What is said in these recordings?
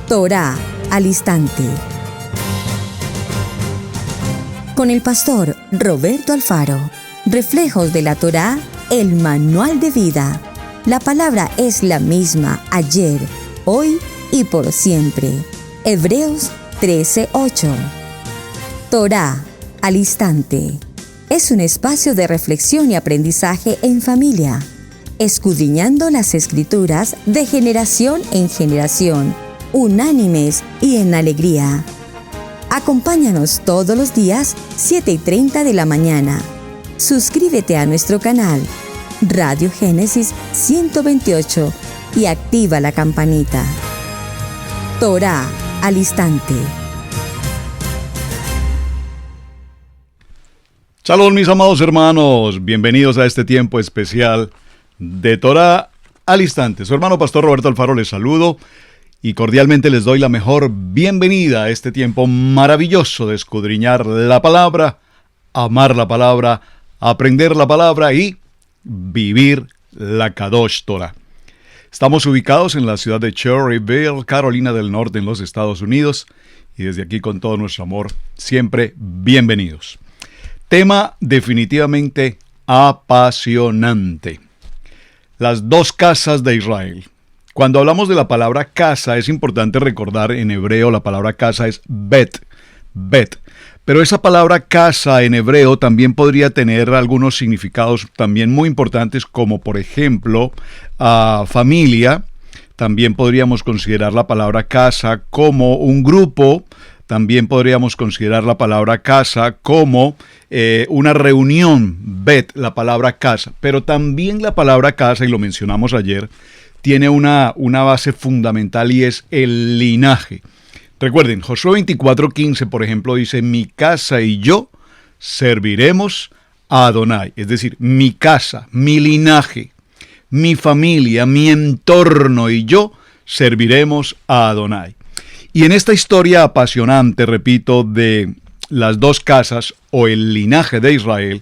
Torá al instante. Con el pastor Roberto Alfaro. Reflejos de la Torá, el manual de vida. La palabra es la misma ayer, hoy y por siempre. Hebreos 13:8. Torá al instante. Es un espacio de reflexión y aprendizaje en familia, escudriñando las Escrituras de generación en generación, unánimes y en alegría. Acompáñanos todos los días, 7:30 de la mañana. Suscríbete a nuestro canal, Radio Génesis 128, y activa la campanita. Torá al instante. Shalom, mis amados hermanos, bienvenidos a este tiempo especial de Torá al instante. Su hermano pastor Roberto Alfaro les saludo y cordialmente les doy la mejor bienvenida a este tiempo maravilloso de escudriñar la palabra, amar la palabra, aprender la palabra y vivir la Kadosh Torah. Estamos ubicados en la ciudad de Cherryville, Carolina del Norte, en los Estados Unidos, y desde aquí con todo nuestro amor, siempre bienvenidos. Tema definitivamente apasionante. Las dos casas de Israel. Cuando hablamos de la palabra casa, es importante recordar en hebreo la palabra casa es bet. Pero esa palabra casa en hebreo también podría tener algunos significados también muy importantes, como por ejemplo familia. También podríamos considerar la palabra casa como un grupo. También podríamos considerar la palabra casa como una reunión, bet, la palabra casa. Pero también la palabra casa, y lo mencionamos ayer, tiene una base fundamental y es el linaje. Recuerden, Josué 24:15, por ejemplo, dice, mi casa y yo serviremos a Adonai. Es decir, mi casa, mi linaje, mi familia, mi entorno y yo serviremos a Adonai. Y en esta historia apasionante, repito, de las dos casas o el linaje de Israel,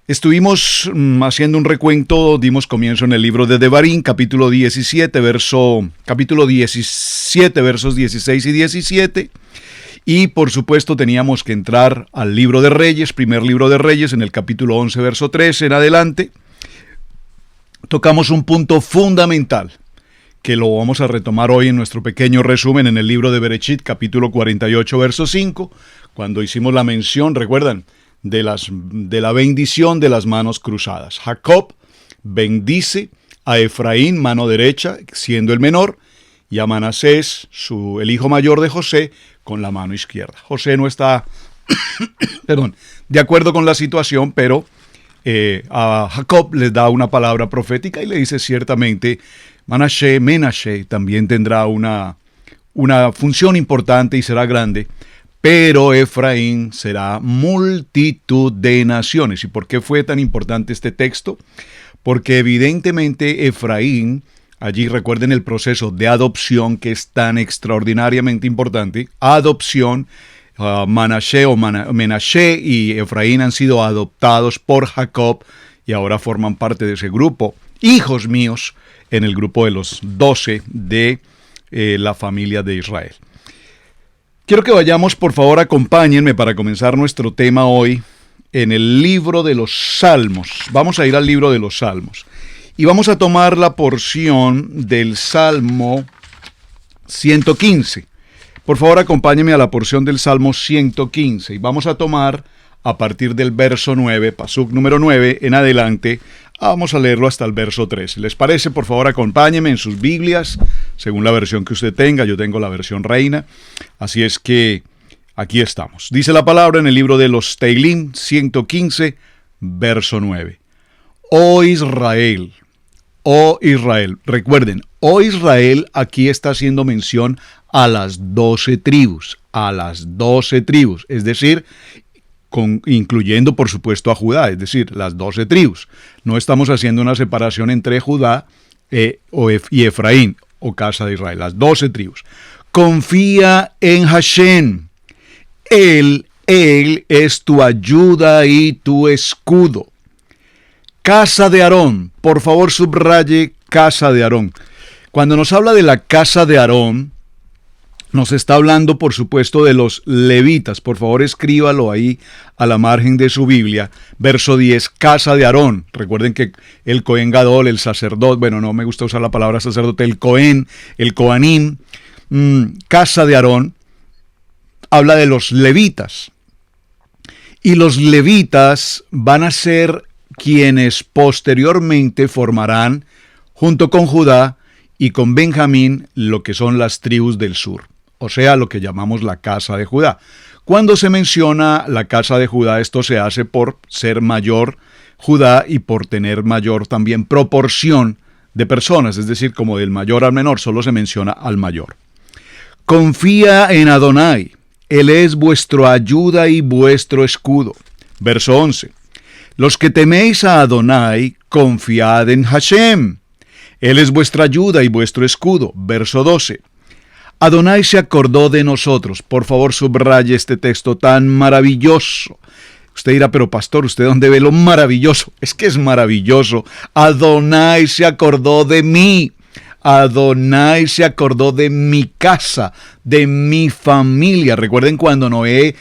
estuvimos haciendo un recuento, dimos comienzo en el libro de Devarim, capítulo 17, versos 16 y 17. Y por supuesto teníamos que entrar al libro de Reyes, primer libro de Reyes, en el capítulo 11, verso 13 en adelante. Tocamos un punto fundamental, que lo vamos a retomar hoy en nuestro pequeño resumen en el libro de Bereshit, capítulo 48, verso 5, cuando hicimos la mención, ¿recuerdan?, de la bendición de las manos cruzadas. Jacob bendice a Efraín, mano derecha, siendo el menor, y a Manasés, el hijo mayor de José, con la mano izquierda. José no está de acuerdo con la situación, pero a Jacob les da una palabra profética y le dice ciertamente, Menashe también tendrá una función importante y será grande, pero Efraín será multitud de naciones. ¿Y por qué fue tan importante este texto? Porque evidentemente Efraín, allí recuerden el proceso de adopción que es tan extraordinariamente importante. Adopción, Menashe y Efraín han sido adoptados por Jacob y ahora forman parte de ese grupo. Hijos míos, en el grupo de los 12 de la familia de Israel. Quiero que vayamos, por favor, acompáñenme para comenzar nuestro tema hoy en el libro de los Salmos. Vamos a ir al libro de los Salmos y vamos a tomar la porción del Salmo 115. Por favor, acompáñenme a la porción del Salmo 115 y vamos a tomar a partir del verso 9, pasuk número 9 en adelante. Vamos a leerlo hasta el verso 13. ¿Les parece? Por favor, acompáñenme en sus Biblias, según la versión que usted tenga. Yo tengo la versión Reina. Así es que aquí estamos. Dice la palabra en el libro de los Teilim 115, verso 9. Oh Israel. Recuerden, oh Israel, aquí está haciendo mención a las 12 tribus. Es decir, incluyendo por supuesto a Judá, es decir, las 12 tribus. No estamos haciendo una separación entre Judá y Efraín, o casa de Israel, las 12 tribus. Confía en Hashem. Él es tu ayuda y tu escudo. Casa de Aarón, por favor subraye casa de Aarón. Cuando nos habla de la casa de Aarón, Nos está hablando, por supuesto, de los levitas. Por favor, escríbalo ahí a la margen de su Biblia. Verso 10, casa de Aarón. Recuerden que el Cohen Gadol, el sacerdote, bueno, no me gusta usar la palabra sacerdote, el Cohen, el Coanim, casa de Aarón, habla de los levitas. Y los levitas van a ser quienes posteriormente formarán, junto con Judá y con Benjamín, lo que son las tribus del sur. O sea, lo que llamamos la casa de Judá. Cuando se menciona la casa de Judá, esto se hace por ser mayor Judá y por tener mayor también proporción de personas, es decir, como del mayor al menor, solo se menciona al mayor. Confía en Adonai, Él es vuestra ayuda y vuestro escudo. Verso 11. Los que teméis a Adonai, confiad en Hashem. Él es vuestra ayuda y vuestro escudo. Verso 12. Adonai se acordó de nosotros. Por favor, subraye este texto tan maravilloso. Usted dirá, pero pastor, ¿usted dónde ve lo maravilloso? Es que es maravilloso. Adonai se acordó de mí. Adonai se acordó de mi casa, de mi familia. Recuerden cuando Noé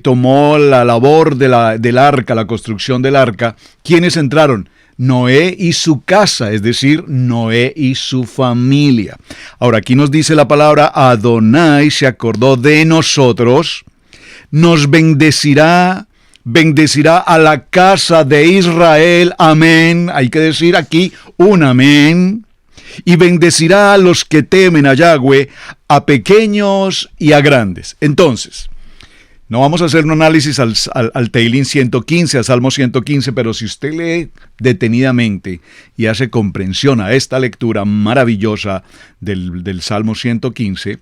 tomó la labor del arca, la construcción del arca. ¿Quiénes entraron? Noé y su casa, es decir, Noé y su familia. Ahora, aquí nos dice la palabra, Adonai se acordó de nosotros, nos bendecirá a la casa de Israel, amén. Hay que decir aquí un amén. Y bendecirá a los que temen a Yahweh, a pequeños y a grandes. Entonces, no vamos a hacer un análisis al Teilín 115, al Salmo 115, pero si usted lee detenidamente y hace comprensión a esta lectura maravillosa del Salmo 115,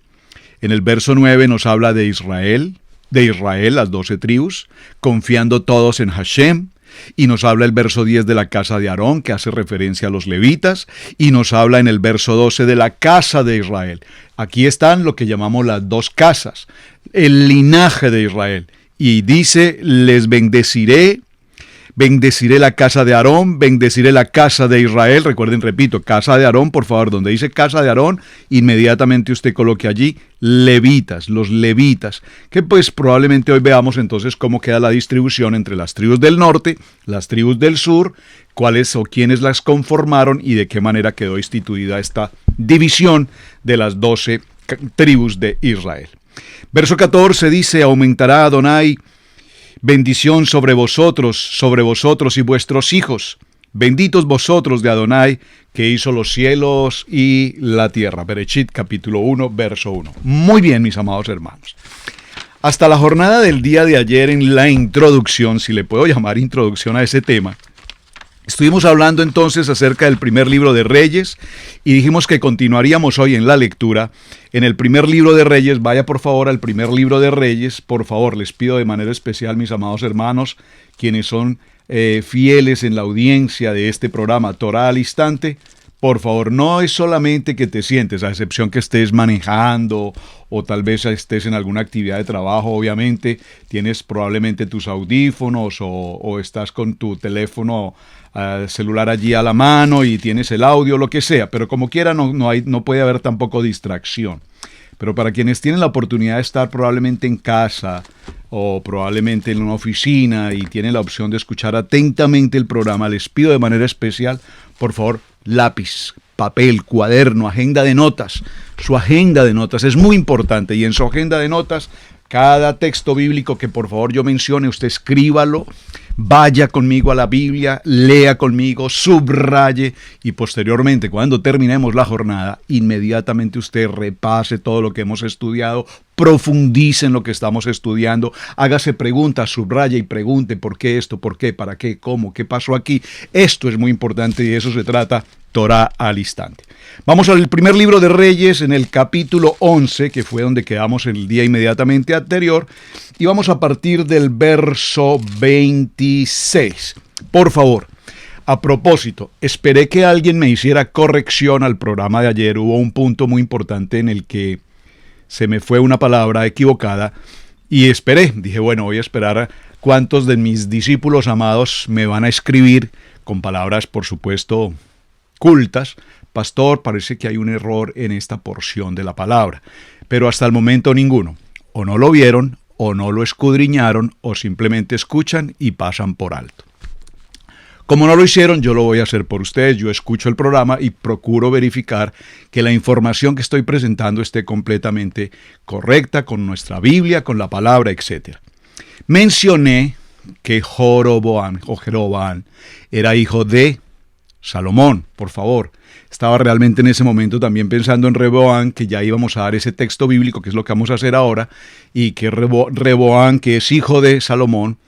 en el verso 9 nos habla de Israel, las 12 tribus, confiando todos en Hashem. Y nos habla el verso 10 de la casa de Aarón, que hace referencia a los levitas, y nos habla en el verso 12 de la casa de Israel. Aquí están lo que llamamos las dos casas, el linaje de Israel. Y dice, les bendeciré la casa de Aarón, bendeciré la casa de Israel. Recuerden, repito, casa de Aarón, por favor, donde dice casa de Aarón, inmediatamente usted coloque allí levitas, los levitas, que pues probablemente hoy veamos entonces cómo queda la distribución entre las tribus del norte, las tribus del sur, cuáles o quiénes las conformaron y de qué manera quedó instituida esta división de las 12 tribus de Israel. Verso 14 dice, aumentará Adonai bendición sobre vosotros y vuestros hijos. Benditos vosotros de Adonai, que hizo los cielos y la tierra. Bereshit, capítulo 1, verso 1. Muy bien, mis amados hermanos. Hasta la jornada del día de ayer en la introducción, si le puedo llamar introducción a ese tema, estuvimos hablando entonces acerca del primer libro de Reyes y dijimos que continuaríamos hoy en la lectura. En el primer libro de Reyes, vaya por favor al primer libro de Reyes, por favor, les pido de manera especial, mis amados hermanos, quienes son fieles en la audiencia de este programa Torah al Instante, por favor, no es solamente que te sientes, a excepción que estés manejando o tal vez estés en alguna actividad de trabajo, obviamente, tienes probablemente tus audífonos o estás con tu teléfono celular allí a la mano y tienes el audio, lo que sea, pero como quiera no puede haber tampoco distracción. Pero para quienes tienen la oportunidad de estar probablemente en casa o probablemente en una oficina y tienen la opción de escuchar atentamente el programa, les pido de manera especial, por favor, lápiz, papel, cuaderno, agenda de notas. Su agenda de notas es muy importante y en su agenda de notas, cada texto bíblico que por favor yo mencione, usted escríbalo, vaya conmigo a la Biblia, lea conmigo, subraye y posteriormente, cuando terminemos la jornada, inmediatamente usted repase todo lo que hemos estudiado, profundice en lo que estamos estudiando, hágase preguntas, subraye y pregunte por qué esto, por qué, para qué, cómo, qué pasó aquí. Esto es muy importante y de eso se trata Torah al Instante. Vamos al primer libro de Reyes en el capítulo 11, que fue donde quedamos el día inmediatamente anterior, y vamos a partir del verso 26. Por favor, a propósito, esperé que alguien me hiciera corrección al programa de ayer. Hubo un punto muy importante en el que se me fue una palabra equivocada y esperé. Dije, bueno, voy a esperar a cuántos de mis discípulos amados me van a escribir con palabras, por supuesto, cultas, pastor, parece que hay un error en esta porción de la palabra, pero hasta el momento ninguno. O no lo vieron, o no lo escudriñaron, o simplemente escuchan y pasan por alto. Como no lo hicieron, yo lo voy a hacer por ustedes. Yo escucho el programa y procuro verificar que la información que estoy presentando esté completamente correcta con nuestra Biblia, con la palabra, etc. Mencioné que Jeroboam era hijo de Salomón, por favor. Estaba realmente en ese momento también pensando en Rehoboam, que ya íbamos a dar ese texto bíblico, que es lo que vamos a hacer ahora, y que Rehoboam, que es hijo de Salomón,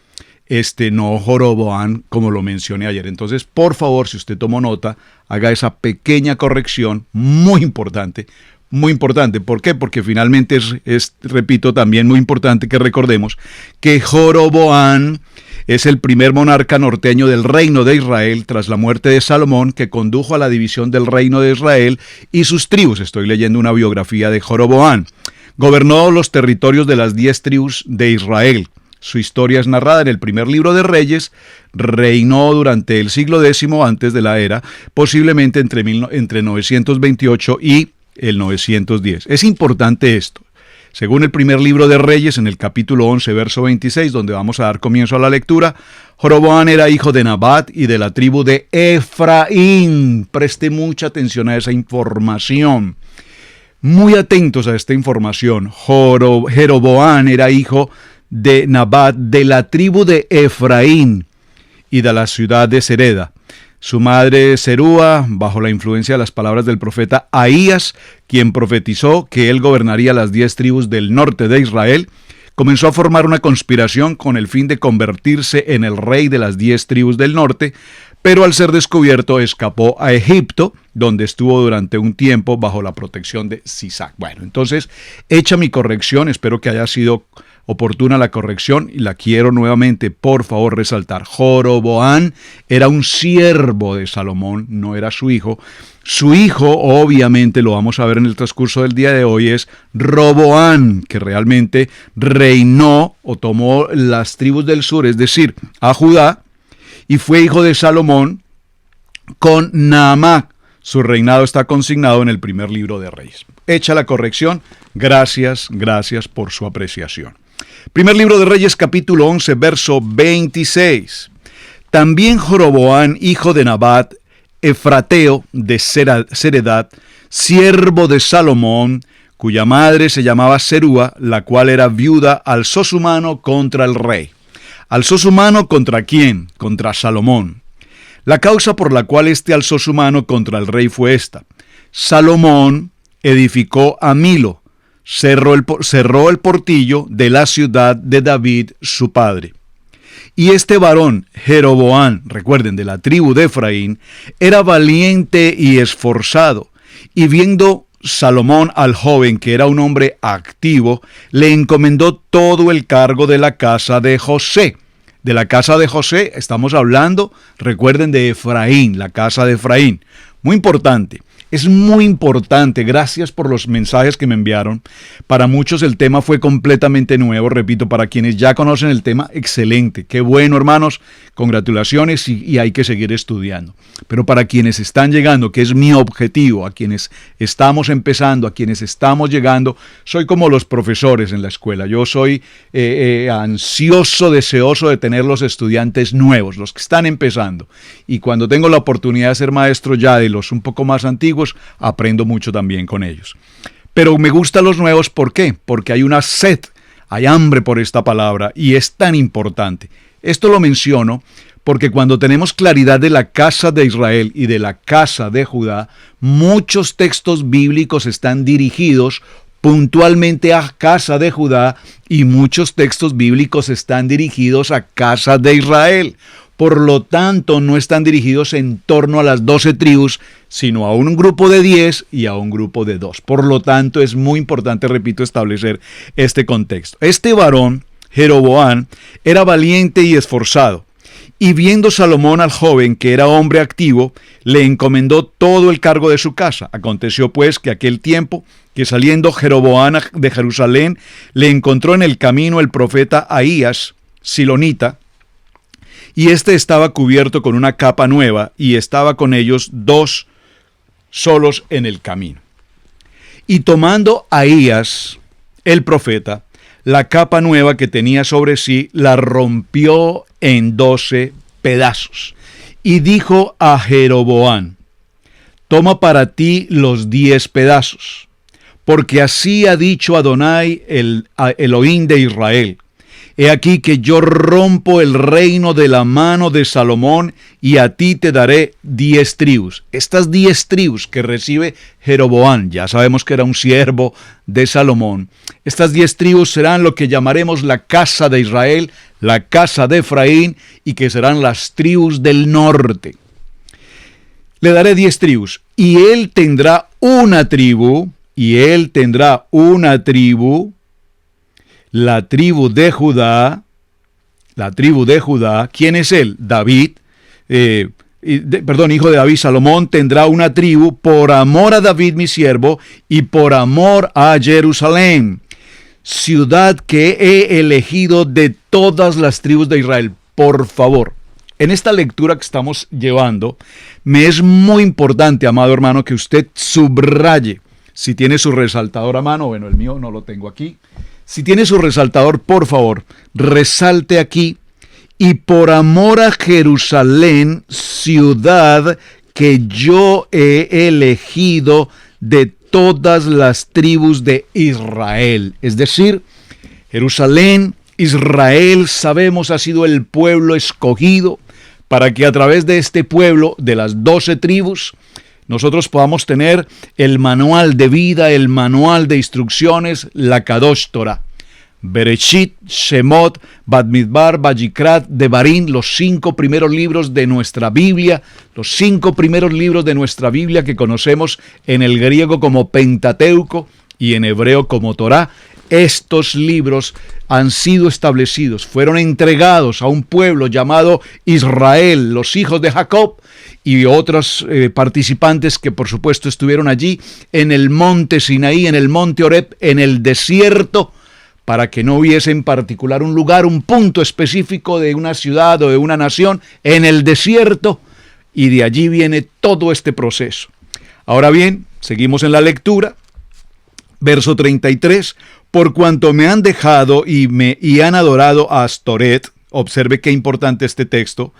no Jeroboam, como lo mencioné ayer. Entonces, por favor, si usted tomó nota, haga esa pequeña corrección, muy importante. Muy importante. ¿Por qué? Porque finalmente repito, también muy importante que recordemos que Jeroboam es el primer monarca norteño del reino de Israel tras la muerte de Salomón, que condujo a la división del reino de Israel y sus tribus. Estoy leyendo una biografía de Jeroboam. Gobernó los territorios de las 10 tribus de Israel. Su historia es narrada en el primer libro de Reyes. Reinó durante el siglo X antes de la era, posiblemente entre 928 y el 910. Es importante esto. Según el primer libro de Reyes, en el capítulo 11, verso 26, donde vamos a dar comienzo a la lectura, Jeroboam era hijo de Nabat y de la tribu de Efraín. Preste mucha atención a esa información. Muy atentos a esta información. Jeroboam era hijo de Nabat, de la tribu de Efraín y de la ciudad de Sereda. Su madre Serúa, bajo la influencia de las palabras del profeta Ahías, quien profetizó que él gobernaría las 10 tribus del norte de Israel, comenzó a formar una conspiración con el fin de convertirse en el rey de las 10 tribus del norte, pero al ser descubierto escapó a Egipto, donde estuvo durante un tiempo bajo la protección de Sisac. Bueno, entonces, hecha mi corrección, espero que haya sido oportuna la corrección y la quiero nuevamente, por favor, resaltar. Jeroboam era un siervo de Salomón, no era su hijo. Su hijo, obviamente, lo vamos a ver en el transcurso del día de hoy, es Roboam, que realmente reinó o tomó las tribus del sur, es decir, a Judá, y fue hijo de Salomón con Naamán. Su reinado está consignado en el primer libro de Reyes. Hecha la corrección, gracias por su apreciación. Primer libro de Reyes, capítulo 11, verso 26. También Jeroboam, hijo de Nabat, efrateo de Seredad, siervo de Salomón, cuya madre se llamaba Serúa, la cual era viuda, alzó su mano contra el rey. ¿Alzó su mano contra quién? Contra Salomón. La causa por la cual éste alzó su mano contra el rey fue esta. Salomón edificó a Milo, cerró el portillo de la ciudad de David, su padre. Y este varón, Jeroboam, recuerden, de la tribu de Efraín, era valiente y esforzado, y viendo Salomón al joven, que era un hombre activo, le encomendó todo el cargo de la casa de José. De la casa de José estamos hablando, recuerden, de Efraín, la casa de Efraín. Muy importante. Es muy importante, gracias por los mensajes que me enviaron. Para muchos el tema fue completamente nuevo, repito, para quienes ya conocen el tema, excelente. Qué bueno, hermanos, congratulaciones y hay que seguir estudiando. Pero para quienes están llegando, que es mi objetivo, a quienes estamos empezando, a quienes estamos llegando, soy como los profesores en la escuela. Yo soy ansioso, deseoso de tener los estudiantes nuevos, los que están empezando. Y cuando tengo la oportunidad de ser maestro ya de los un poco más antiguos, aprendo mucho también con ellos. Pero me gustan los nuevos, ¿por qué? Porque hay una sed, hay hambre por esta palabra y es tan importante. Esto lo menciono porque cuando tenemos claridad de la casa de Israel y de la casa de Judá, muchos textos bíblicos están dirigidos puntualmente a casa de Judá y muchos textos bíblicos están dirigidos a casa de Israel. Por lo tanto, no están dirigidos en torno a las 12 tribus, sino a un grupo de 10 y a un grupo de 2. Por lo tanto, es muy importante, repito, establecer este contexto. Este varón, Jeroboam, era valiente y esforzado. Y viendo Salomón al joven, que era hombre activo, le encomendó todo el cargo de su casa. Aconteció pues que aquel tiempo, que saliendo Jeroboam de Jerusalén, le encontró en el camino el profeta Ahías, silonita, y éste estaba cubierto con una capa nueva, y estaba con ellos 2 solos en el camino. Y tomando Ahías, el profeta, la capa nueva que tenía sobre sí, la rompió en 12 pedazos. Y dijo a Jeroboam: toma para ti los 10 pedazos, porque así ha dicho Adonai, el Elohim de Israel: he aquí que yo rompo el reino de la mano de Salomón, y a ti te daré 10 tribus. Estas 10 tribus que recibe Jeroboam, ya sabemos que era un siervo de Salomón, estas 10 tribus serán lo que llamaremos la casa de Israel, la casa de Efraín, y que serán las tribus del norte. Le daré 10 tribus, y él tendrá una tribu, la tribu de Judá. ¿Quién es él? David, hijo de David. Salomón tendrá una tribu por amor a David mi siervo y por amor a Jerusalén, ciudad que he elegido de todas las tribus de Israel. Por favor, en esta lectura que estamos llevando, me es muy importante, amado hermano, que usted subraye, si tiene su resaltador a mano. Bueno, el mío no lo tengo aquí. Si tiene su resaltador, por favor, resalte aquí: y por amor a Jerusalén, ciudad que yo he elegido de todas las tribus de Israel. Es decir, Jerusalén, Israel, sabemos, ha sido el pueblo escogido para que a través de este pueblo, de las 12 tribus, nosotros podamos tener el manual de vida, el manual de instrucciones, la Kadosh Torah. Bereshit, Shemot, Bamidbar, Vayikrat, Devarim, los 5 primeros libros de nuestra Biblia, que conocemos en el griego como Pentateuco y en hebreo como Torah. Estos libros han sido establecidos, fueron entregados a un pueblo llamado Israel, los hijos de Jacob, y otros participantes que por supuesto estuvieron allí en el monte Sinaí, en el monte Horeb, en el desierto, para que no hubiese en particular un lugar, un punto específico de una ciudad o de una nación, en el desierto, y de allí viene todo este proceso. Ahora bien, seguimos en la lectura, verso 33, por cuanto me han dejado y han adorado a Astoret. Observe qué importante este texto.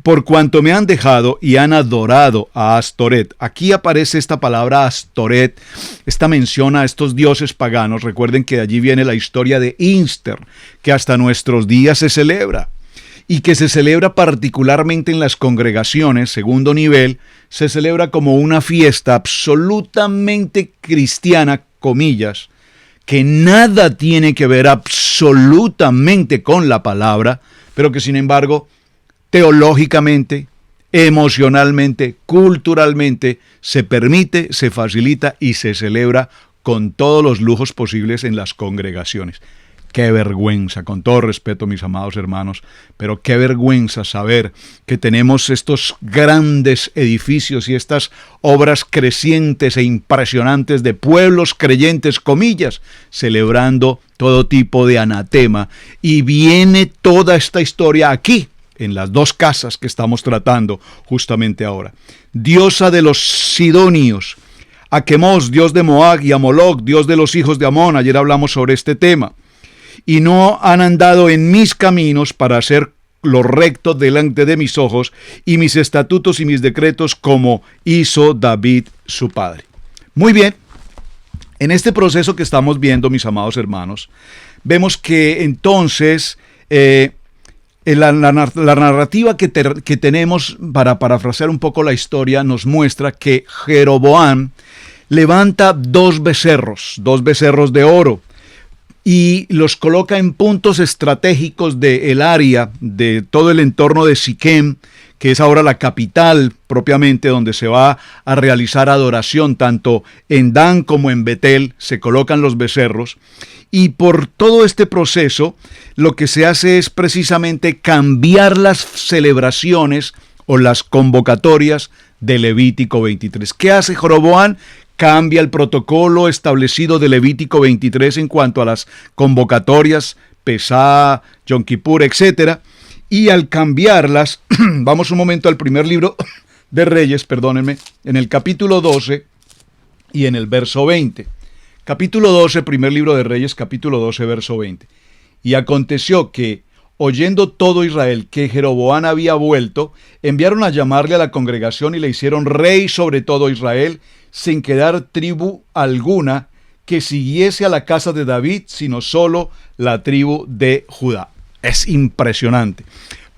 Por cuanto me han dejado y han adorado a Astoret. Aquí aparece esta palabra Astoret. Esta menciona a estos dioses paganos. Recuerden que de allí viene la historia de Inster, que hasta nuestros días se celebra. Y que se celebra particularmente en las congregaciones, segundo nivel, se celebra como una fiesta absolutamente cristiana, comillas, que nada tiene que ver absolutamente con la palabra, pero que sin embargo, teológicamente, emocionalmente, culturalmente, se permite, se facilita y se celebra con todos los lujos posibles en las congregaciones. Qué vergüenza, con todo respeto, mis amados hermanos, pero qué vergüenza saber que tenemos estos grandes edificios y estas obras crecientes e impresionantes de pueblos creyentes, comillas, celebrando todo tipo de anatema. Y viene toda esta historia aquí, en las 2 casas que estamos tratando justamente ahora. Diosa de los sidonios, a Quemos, dios de Moab, y a Moloc, dios de los hijos de Amón. Ayer hablamos sobre este tema. Y no han andado en mis caminos para hacer lo recto delante de mis ojos, y mis estatutos y mis decretos, como hizo David su padre. Muy bien, en este proceso que estamos viendo, mis amados hermanos, vemos que entonces la narrativa que tenemos, para parafrasear un poco la historia, nos muestra que Jeroboam levanta 2 becerros de oro, y los coloca en puntos estratégicos del área, de todo el entorno de Siquem, que es ahora la capital propiamente, donde se va a realizar adoración, tanto en Dan como en Betel, se colocan los becerros. Y por todo este proceso, lo que se hace es precisamente cambiar las celebraciones o las convocatorias de Levítico 23. ¿Qué hace Jeroboam? Cambia el protocolo establecido de Levítico 23 en cuanto a las convocatorias, Pesá, Yom Kippur, etc. Y al cambiarlas, vamos un momento al primer libro de Reyes, perdónenme, en el capítulo 12 y en el verso 20. Capítulo 12, primer libro de Reyes, capítulo 12, verso 20. Y aconteció que, oyendo todo Israel que Jeroboam había vuelto, enviaron a llamarle a la congregación y le hicieron rey sobre todo Israel, sin quedar tribu alguna que siguiese a la casa de David, sino solo la tribu de Judá. Es impresionante,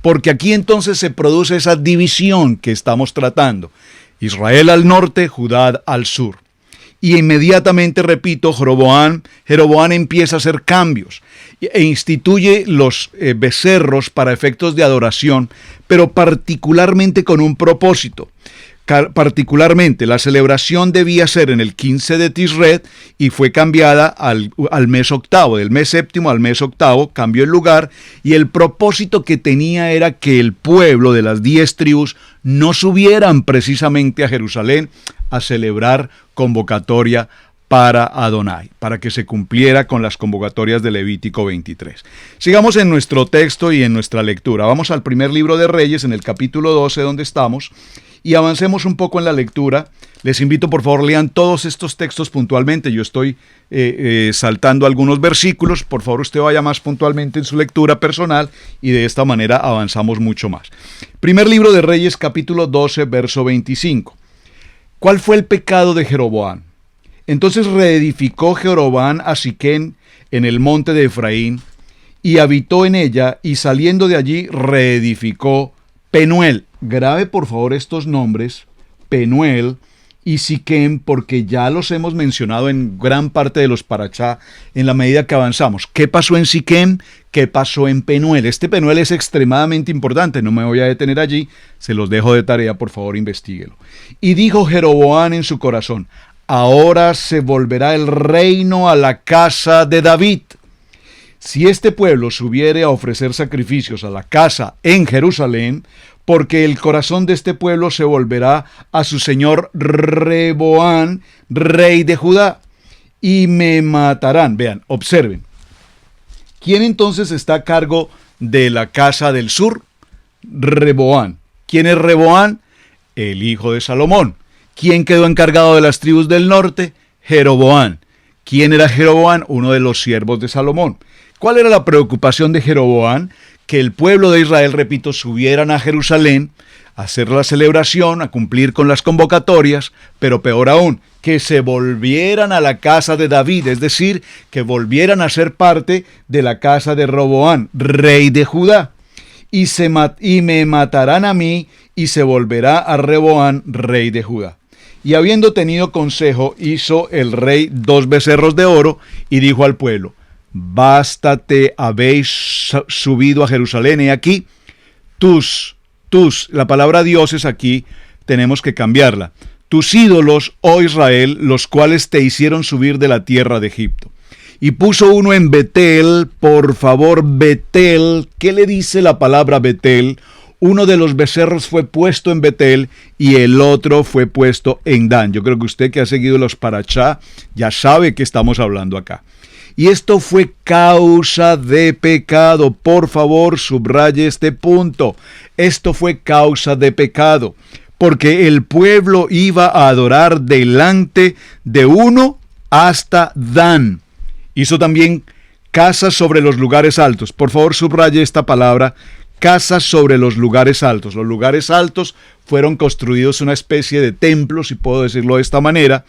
porque aquí entonces se produce esa división que estamos tratando. Israel al norte, Judá al sur. Y inmediatamente, repito, Jeroboam empieza a hacer cambios e instituye los becerros para efectos de adoración, pero particularmente con un propósito. Particularmente, la celebración debía ser en el 15 de Tisret y fue cambiada al mes octavo. Del mes séptimo al mes octavo cambió el lugar, y el propósito que tenía era que el pueblo de las 10 tribus no subieran precisamente a Jerusalén a celebrar convocatoria para Adonai, para que se cumpliera con las convocatorias de Levítico 23. Sigamos en nuestro texto y en nuestra lectura. Vamos al primer libro de Reyes, en el capítulo 12, donde estamos, y avancemos un poco en la lectura. Les invito, por favor, lean todos estos textos puntualmente. Yo estoy saltando algunos versículos. Por favor, usted vaya más puntualmente en su lectura personal y de esta manera avanzamos mucho más. Primer libro de Reyes, capítulo 12, verso 25. ¿Cuál fue el pecado de Jeroboam? Entonces reedificó Jeroboam a Siquem en el monte de Efraín, y habitó en ella, y saliendo de allí reedificó Penuel. Grabe por favor estos nombres, Penuel y Siquem, porque ya los hemos mencionado en gran parte de los parachá en la medida que avanzamos. ¿Qué pasó en Siquem? ¿Qué pasó en Penuel? Este Penuel es extremadamente importante, no me voy a detener allí, se los dejo de tarea, por favor investíguelo. Y dijo Jeroboam en su corazón: ahora se volverá el reino a la casa de David. Si este pueblo subiere a ofrecer sacrificios a la casa en Jerusalén, porque el corazón de este pueblo se volverá a su señor Rehoboam, rey de Judá, y me matarán. Vean, observen. ¿Quién entonces está a cargo de la casa del sur? Rehoboam. ¿Quién es Rehoboam? El hijo de Salomón. ¿Quién quedó encargado de las tribus del norte? Jeroboam. ¿Quién era Jeroboam? Uno de los siervos de Salomón. ¿Cuál era la preocupación de Jeroboam? Que el pueblo de Israel, repito, subieran a Jerusalén a hacer la celebración, a cumplir con las convocatorias, pero peor aún, que se volvieran a la casa de David, es decir, que volvieran a ser parte de la casa de Rehoboam, rey de Judá. Y me matarán a mí, y se volverá a Rehoboam, rey de Judá. Y habiendo tenido consejo, hizo el rey 2 becerros de oro, y dijo al pueblo: bástate, habéis subido a Jerusalén, y aquí la palabra dioses aquí tenemos que cambiarla. Tus ídolos, oh Israel, los cuales te hicieron subir de la tierra de Egipto. Y puso uno en Betel, por favor, Betel. ¿Qué le dice la palabra Betel? Uno de los becerros fue puesto en Betel y el otro fue puesto en Dan. Yo creo que usted que ha seguido los parachá ya sabe que estamos hablando acá. Y esto fue causa de pecado. Por favor, subraye este punto. Esto fue causa de pecado, porque el pueblo iba a adorar delante de uno hasta Dan. Hizo también casas sobre los lugares altos. Por favor, subraye esta palabra, casas sobre los lugares altos. Los lugares altos fueron construidos una especie de templo, si puedo decirlo de esta manera,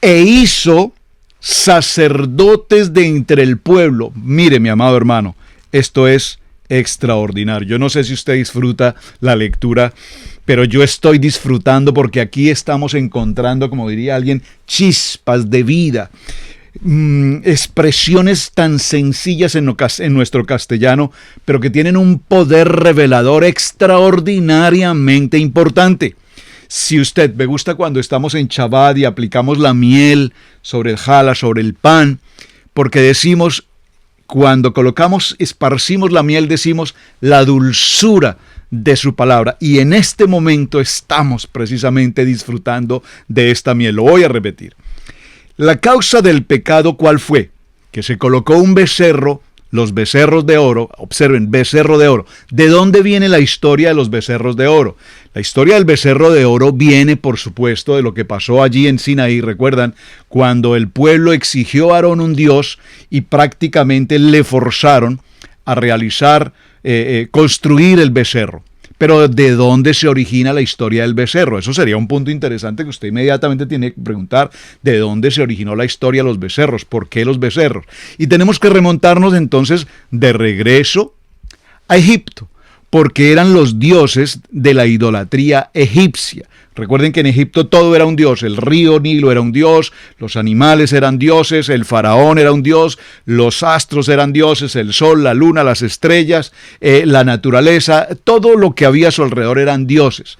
e hizo sacerdotes de entre el pueblo. Mire, mi amado hermano, esto es extraordinario. Yo no sé si usted disfruta la lectura, pero yo estoy disfrutando porque aquí estamos encontrando, como diría alguien, chispas de vida, expresiones tan sencillas en nuestro castellano, pero que tienen un poder revelador extraordinariamente importante. Si usted, me gusta cuando estamos en Shabbat y aplicamos la miel sobre el jalá, sobre el pan, porque decimos, cuando esparcimos la miel, decimos la dulzura de su palabra. Y en este momento estamos precisamente disfrutando de esta miel. Lo voy a repetir. La causa del pecado, ¿cuál fue? Que se colocó un becerro los becerros de oro. Observen, becerro de oro. ¿De dónde viene la historia de los becerros de oro? La historia del becerro de oro viene, por supuesto, de lo que pasó allí en Sinaí. Recuerdan, cuando el pueblo exigió a Aarón un dios y prácticamente le forzaron a realizar, construir el becerro. Pero ¿de dónde se origina la historia del becerro? Eso sería un punto interesante que usted inmediatamente tiene que preguntar. ¿De dónde se originó la historia de los becerros? ¿Por qué los becerros? Y tenemos que remontarnos entonces de regreso a Egipto, porque eran los dioses de la idolatría egipcia. Recuerden que en Egipto todo era un dios, el río Nilo era un dios, los animales eran dioses, el faraón era un dios, los astros eran dioses, el sol, la luna, las estrellas, la naturaleza, todo lo que había a su alrededor eran dioses.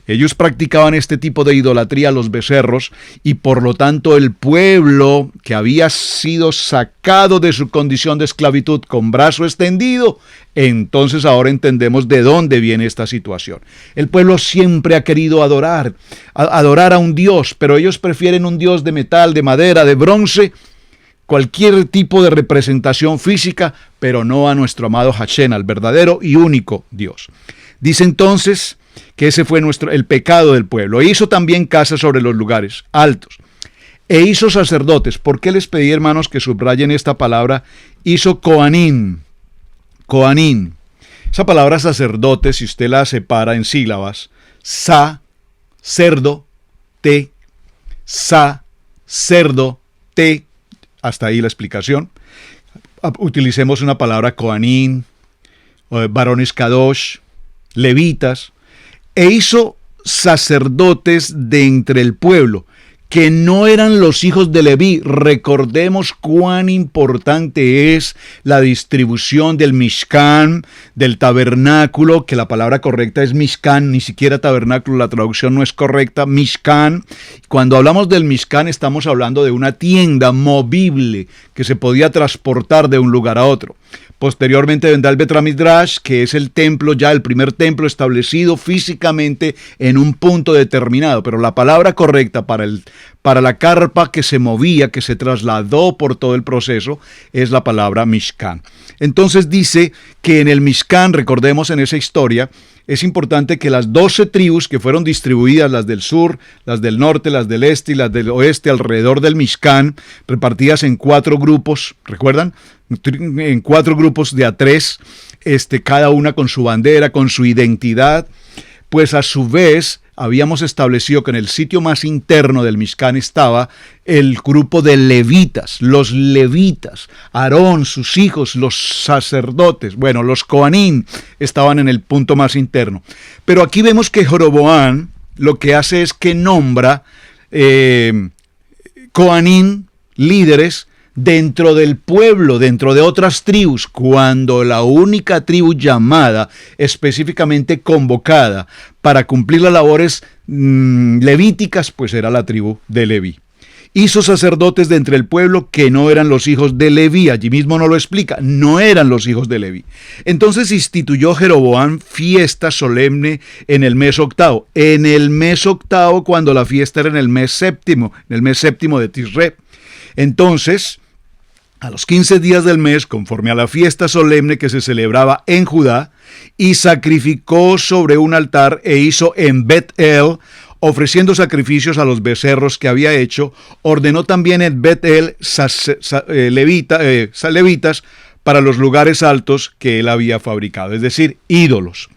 Ellos practicaban este tipo de idolatría a los becerros y por lo tanto el pueblo que había sido sacado de su condición de esclavitud con brazo extendido, entonces ahora entendemos de dónde viene esta situación. El pueblo siempre ha querido adorar a un dios, pero ellos prefieren un dios de metal, de madera, de bronce, cualquier tipo de representación física, pero no a nuestro amado Hashem, al verdadero y único Dios. Dice entonces que ese fue el pecado del pueblo. E hizo también casas sobre los lugares altos. E hizo sacerdotes. ¿Por qué les pedí, hermanos, que subrayen esta palabra? Hizo Coanín. Coanín. Esa palabra sacerdote, si usted la separa en sílabas, sa, cerdo, te, sa, cerdo, te. Hasta ahí la explicación. Utilicemos una palabra Coanín, varones kadosh, levitas. E hizo sacerdotes de entre el pueblo, que no eran los hijos de Leví. Recordemos cuán importante es la distribución del Mishkan, del tabernáculo, que la palabra correcta es Mishkan, ni siquiera tabernáculo, la traducción no es correcta, Mishkan. Cuando hablamos del Mishkan estamos hablando de una tienda movible que se podía transportar de un lugar a otro. Posteriormente vendrá el Bet Midrash, que es el templo, ya el primer templo establecido físicamente en un punto determinado. Pero la palabra correcta para la carpa que se movía, que se trasladó por todo el proceso, es la palabra Mishkan. Entonces dice que en el Mishkan, recordemos en esa historia, es importante que las 12 tribus que fueron distribuidas, las del sur, las del norte, las del este y las del oeste, alrededor del Mishkan, repartidas en 4 grupos, ¿recuerdan? En 4 grupos de a 3, cada una con su bandera, con su identidad, pues a su vez habíamos establecido que en el sitio más interno del Mishkan estaba el grupo de levitas, los levitas, Aarón, sus hijos, los sacerdotes, bueno, los Coanín estaban en el punto más interno. Pero aquí vemos que Jeroboam lo que hace es que nombra Coanín, líderes, dentro del pueblo, dentro de otras tribus, cuando la única tribu llamada, específicamente convocada para cumplir las labores levíticas, pues era la tribu de Leví. Hizo sacerdotes de entre el pueblo que no eran los hijos de Leví. Allí mismo no lo explica, no eran los hijos de Leví. Entonces instituyó Jeroboam fiesta solemne en el mes octavo. En el mes octavo, cuando la fiesta era en el mes séptimo de Tisre. Entonces, a los 15 días del mes, conforme a la fiesta solemne que se celebraba en Judá, y sacrificó sobre un altar e hizo en Bet-El, ofreciendo sacrificios a los becerros que había hecho, ordenó también en Bet-El levitas para los lugares altos que él había fabricado, es decir, ídolos.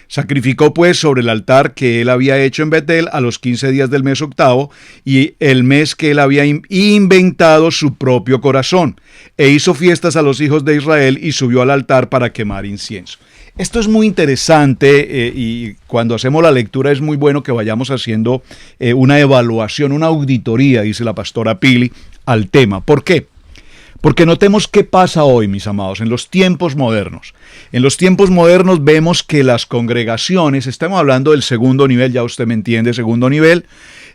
Sacrificó pues sobre el altar que él había hecho en Bet-El a los 15 días del mes octavo, y el mes que él había inventado su propio corazón, e hizo fiestas a los hijos de Israel y subió al altar para quemar incienso. Esto es muy interesante y cuando hacemos la lectura es muy bueno que vayamos haciendo una evaluación, una auditoría, dice la pastora Pili, al tema. ¿Por qué? Porque notemos qué pasa hoy, mis amados, en los tiempos modernos. En los tiempos modernos vemos que las congregaciones, estamos hablando del segundo nivel, ya usted me entiende, segundo nivel.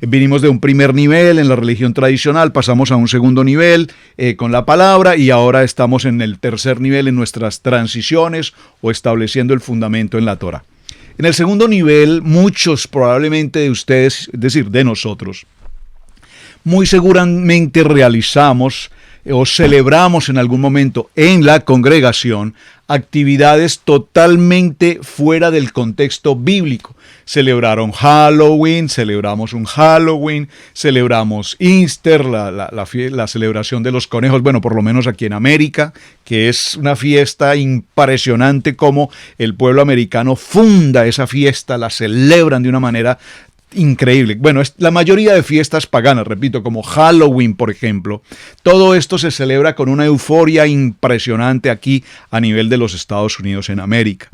Vinimos de un primer nivel en la religión tradicional, pasamos a un segundo nivel con la palabra y ahora estamos en el tercer nivel en nuestras transiciones o estableciendo el fundamento en la Torah. En el segundo nivel, muchos probablemente de ustedes, es decir, de nosotros, muy seguramente realizamos o celebramos en algún momento en la congregación actividades totalmente fuera del contexto bíblico. Celebraron Halloween, celebramos un Halloween, celebramos Easter, la celebración de los conejos, bueno, por lo menos aquí en América, que es una fiesta impresionante como el pueblo americano funda esa fiesta, la celebran de una manera increíble. Bueno, la mayoría de fiestas paganas, repito, como Halloween, por ejemplo, todo esto se celebra con una euforia impresionante aquí a nivel de los Estados Unidos en América.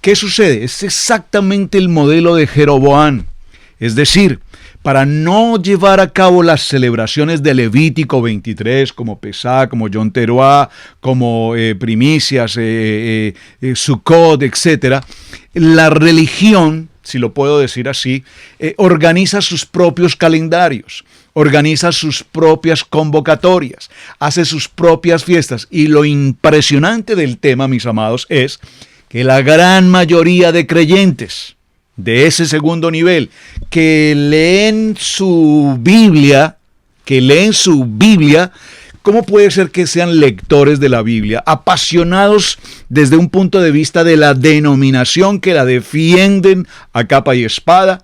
¿Qué sucede? Es exactamente el modelo de Jeroboam. Es decir, para no llevar a cabo las celebraciones de Levítico 23, como Pesá, como Yom Teruá, como primicias, Sukkot, etc., la religión, si lo puedo decir así, organiza sus propios calendarios, organiza sus propias convocatorias, hace sus propias fiestas. Y lo impresionante del tema, mis amados, es que la gran mayoría de creyentes de ese segundo nivel que leen su Biblia, ¿cómo puede ser que sean lectores de la Biblia, apasionados desde un punto de vista de la denominación, que la defienden a capa y espada?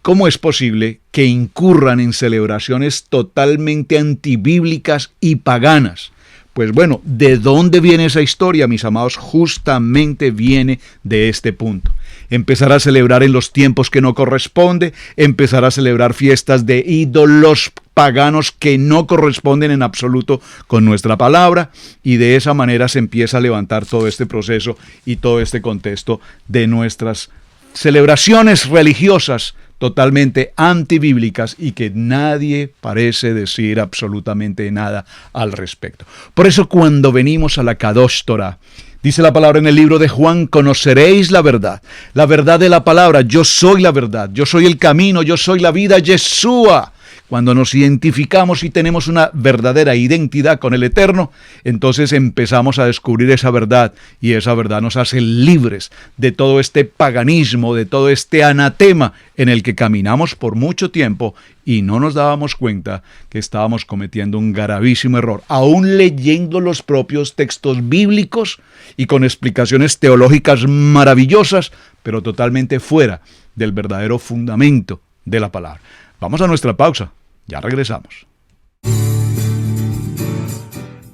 ¿Cómo es posible que incurran en celebraciones totalmente antibíblicas y paganas? Pues bueno, ¿de dónde viene esa historia, mis amados? Justamente viene de este punto. Empezar a celebrar en los tiempos que no corresponde, empezar a celebrar fiestas de ídolos paganos que no corresponden en absoluto con nuestra palabra, y de esa manera se empieza a levantar todo este proceso y todo este contexto de nuestras celebraciones religiosas totalmente antibíblicas y que nadie parece decir absolutamente nada al respecto. Por eso cuando venimos a la Kadosh Torah, dice la palabra en el libro de Juan: conoceréis la verdad de la palabra, yo soy la verdad, yo soy el camino, yo soy la vida, Yeshua. Cuando nos identificamos y tenemos una verdadera identidad con el Eterno, entonces empezamos a descubrir esa verdad, y esa verdad nos hace libres de todo este paganismo, de todo este anatema en el que caminamos por mucho tiempo y no nos dábamos cuenta que estábamos cometiendo un gravísimo error, aún leyendo los propios textos bíblicos y con explicaciones teológicas maravillosas, pero totalmente fuera del verdadero fundamento de la palabra. Vamos a nuestra pausa, ya regresamos.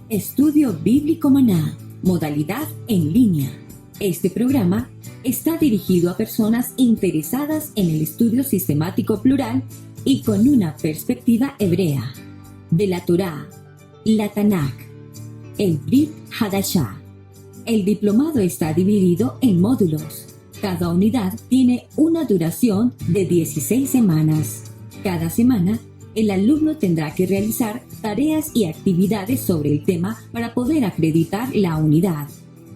Estudio Bíblico Maná, modalidad en línea. Este programa está dirigido a personas interesadas en el estudio sistemático plural y con una perspectiva hebrea de la Torá, la Tanakh, el Brit Hadashah. El diplomado está dividido en módulos. Cada unidad tiene una duración de 16 semanas. Cada semana, el alumno tendrá que realizar tareas y actividades sobre el tema para poder acreditar la unidad.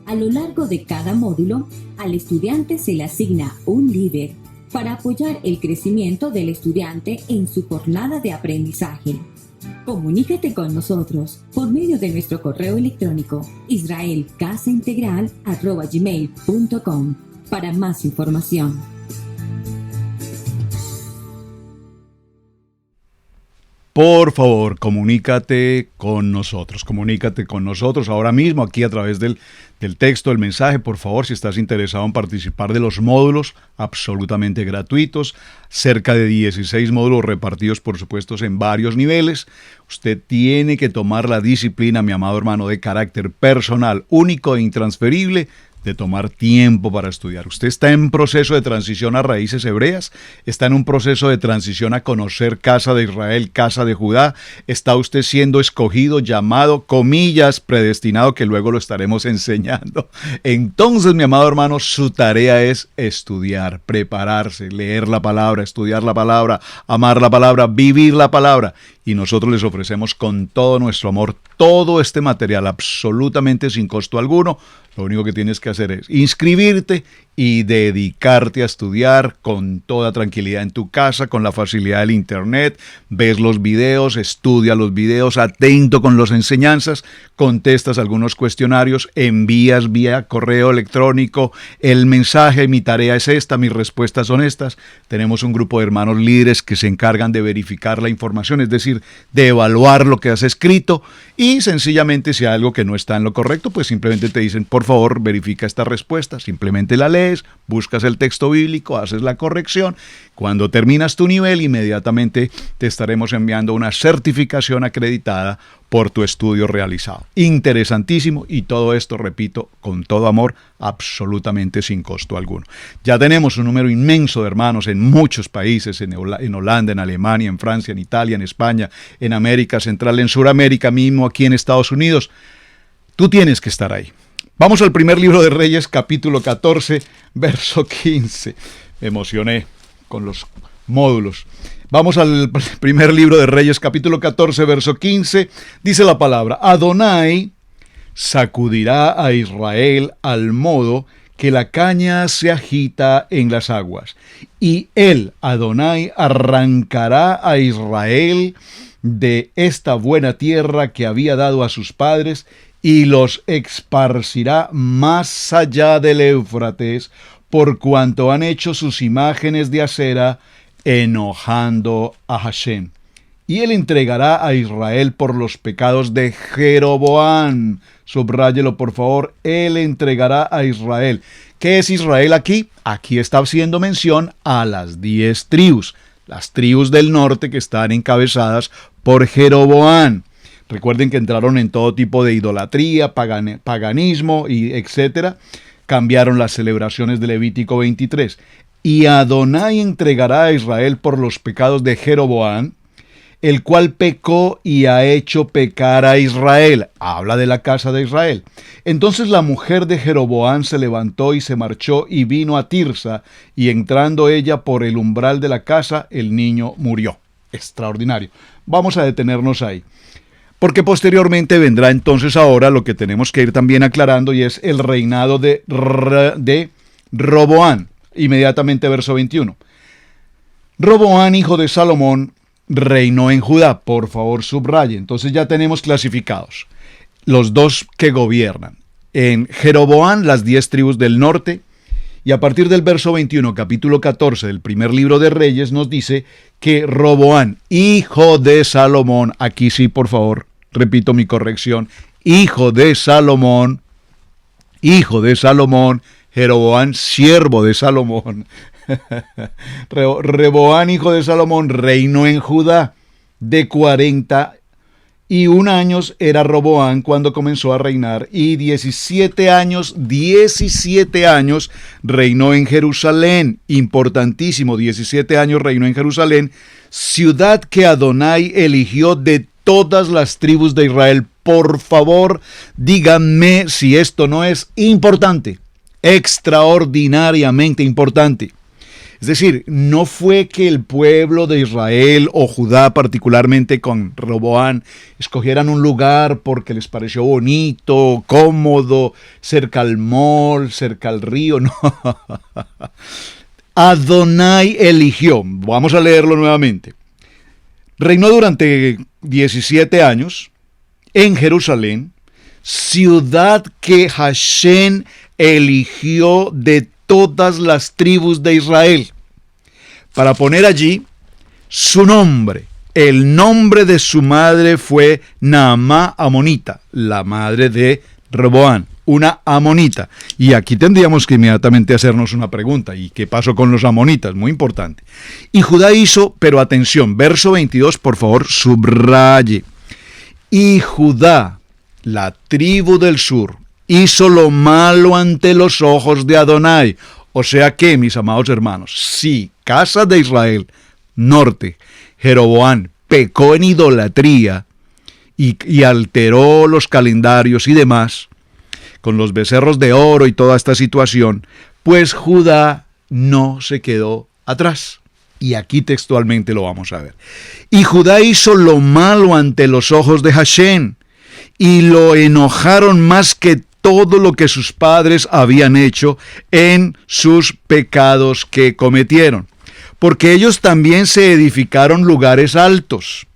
A lo largo de cada módulo, al estudiante se le asigna un líder para apoyar el crecimiento del estudiante en su jornada de aprendizaje. Comunícate con nosotros por medio de nuestro correo electrónico israelcasaintegral@gmail.com para más información. Por favor, comunícate con nosotros ahora mismo aquí a través del texto, del mensaje. Por favor, si estás interesado en participar de los módulos absolutamente gratuitos, cerca de 16 módulos repartidos, por supuesto, en varios niveles. Usted tiene que tomar la disciplina, mi amado hermano, de carácter personal, único e intransferible, de tomar tiempo para estudiar. Usted está en proceso de transición a raíces hebreas, está en un proceso de transición a conocer casa de Israel, casa de Judá, está usted siendo escogido, llamado, comillas, predestinado, que luego lo estaremos enseñando. Entonces, mi amado hermano, su tarea es estudiar, prepararse, leer la palabra, estudiar la palabra, amar la palabra, vivir la palabra. Y nosotros les ofrecemos con todo nuestro amor todo este material absolutamente sin costo alguno. Lo único que tienes que hacer es inscribirte y dedicarte a estudiar con toda tranquilidad en tu casa, con la facilidad del internet. Ves los videos, estudia los videos, atento con las enseñanzas, contestas algunos cuestionarios, envías vía correo electrónico el mensaje: mi tarea es esta, mis respuestas son estas. Tenemos un grupo de hermanos líderes que se encargan de verificar la información, es decir, de evaluar lo que has escrito, y sencillamente si hay algo que no está en lo correcto, pues simplemente te dicen: por favor, verifica esta respuesta. Simplemente la lees, buscas el texto bíblico, haces la corrección. Cuando terminas tu nivel, inmediatamente te estaremos enviando una certificación acreditada por tu estudio realizado. Interesantísimo, y todo esto, repito, con todo amor, absolutamente sin costo alguno. Ya tenemos un número inmenso de hermanos en muchos países, en Holanda, en Alemania, en Francia, en Italia, en España, en América Central, en Sudamérica, mismo aquí en Estados Unidos. Tú tienes que estar ahí. Vamos al primer libro de Reyes, capítulo 14, verso 15. Me emocioné con los módulos. Vamos al primer libro de Reyes, capítulo 14, verso 15. Dice la palabra: Adonai sacudirá a Israel al modo que la caña se agita en las aguas. Y él, Adonai, arrancará a Israel de esta buena tierra que había dado a sus padres, y los esparcirá más allá del Éufrates, por cuanto han hecho sus imágenes de acera, enojando a Hashem. Y él entregará a Israel por los pecados de Jeroboam. Subráyelo, por favor. Él entregará a Israel. ¿Qué es Israel aquí? Aquí está haciendo mención a las 10 tribus. Las tribus del norte que están encabezadas por Jeroboam. Recuerden que entraron en todo tipo de idolatría, paganismo, y etcétera. Cambiaron las celebraciones de Levítico 23. Y Adonai entregará a Israel por los pecados de Jeroboam, el cual pecó y ha hecho pecar a Israel. Habla de la casa de Israel. Entonces la mujer de Jeroboam se levantó y se marchó y vino a Tirsa, y entrando ella por el umbral de la casa, el niño murió. Extraordinario. Vamos a detenernos ahí, porque posteriormente vendrá entonces ahora lo que tenemos que ir también aclarando, y es el reinado de Roboam. Inmediatamente verso 21. Roboam, hijo de Salomón, reinó en Judá. Por favor, subraye. Entonces ya tenemos clasificados los dos que gobiernan. En Jeroboam, las 10 tribus del norte. Y a partir del verso 21, capítulo 14 del primer libro de Reyes, nos dice que Roboam, hijo de Salomón, aquí sí, por favor, repito mi corrección, hijo de Salomón, Jeroboam, siervo de Salomón. Reboam, hijo de Salomón, reinó en Judá. De 41 años era Roboam cuando comenzó a reinar, y 17 años reinó en Jerusalén. Importantísimo, 17 años reinó en Jerusalén, ciudad que Adonai eligió de todas las tribus de Israel. Por favor, díganme si esto no es importante, extraordinariamente importante. Es decir, no fue que el pueblo de Israel o Judá, particularmente con Roboam, escogieran un lugar porque les pareció bonito, cómodo, cerca al mall, cerca al río, no. Adonai eligió, vamos a leerlo nuevamente. Reinó durante 17 años en Jerusalén, ciudad que Hashem eligió de todas las tribus de Israel, para poner allí su nombre. El nombre de su madre fue Naamá amonita, la madre de Roboam, una amonita. Y aquí tendríamos que inmediatamente hacernos una pregunta: ¿y qué pasó con los amonitas? Muy importante. Y Judá hizo, pero atención, verso 22, por favor, subraye. Y Judá, la tribu del sur, hizo lo malo ante los ojos de Adonai. O sea que, mis amados hermanos, si casa de Israel, norte, Jeroboam, pecó en idolatría y alteró los calendarios y demás, con los becerros de oro y toda esta situación, pues Judá no se quedó atrás. Y aquí textualmente lo vamos a ver. Y Judá hizo lo malo ante los ojos de Hashem, y lo enojaron más que todo lo que sus padres habían hecho en sus pecados que cometieron. Porque ellos también se edificaron lugares altos,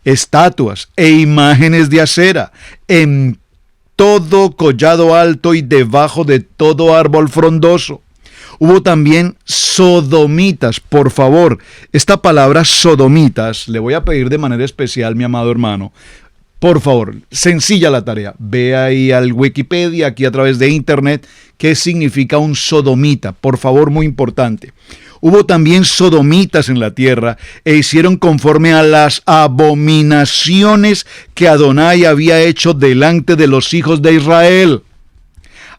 estatuas e imágenes de acera, en todo collado alto y debajo de todo árbol frondoso. Hubo también sodomitas. Por favor, esta palabra sodomitas, le voy a pedir de manera especial, mi amado hermano, por favor, sencilla la tarea. Ve ahí al Wikipedia, aquí a través de internet, qué significa un sodomita. Por favor, muy importante. Hubo también sodomitas en la tierra e hicieron conforme a las abominaciones que Adonai había hecho delante de los hijos de Israel.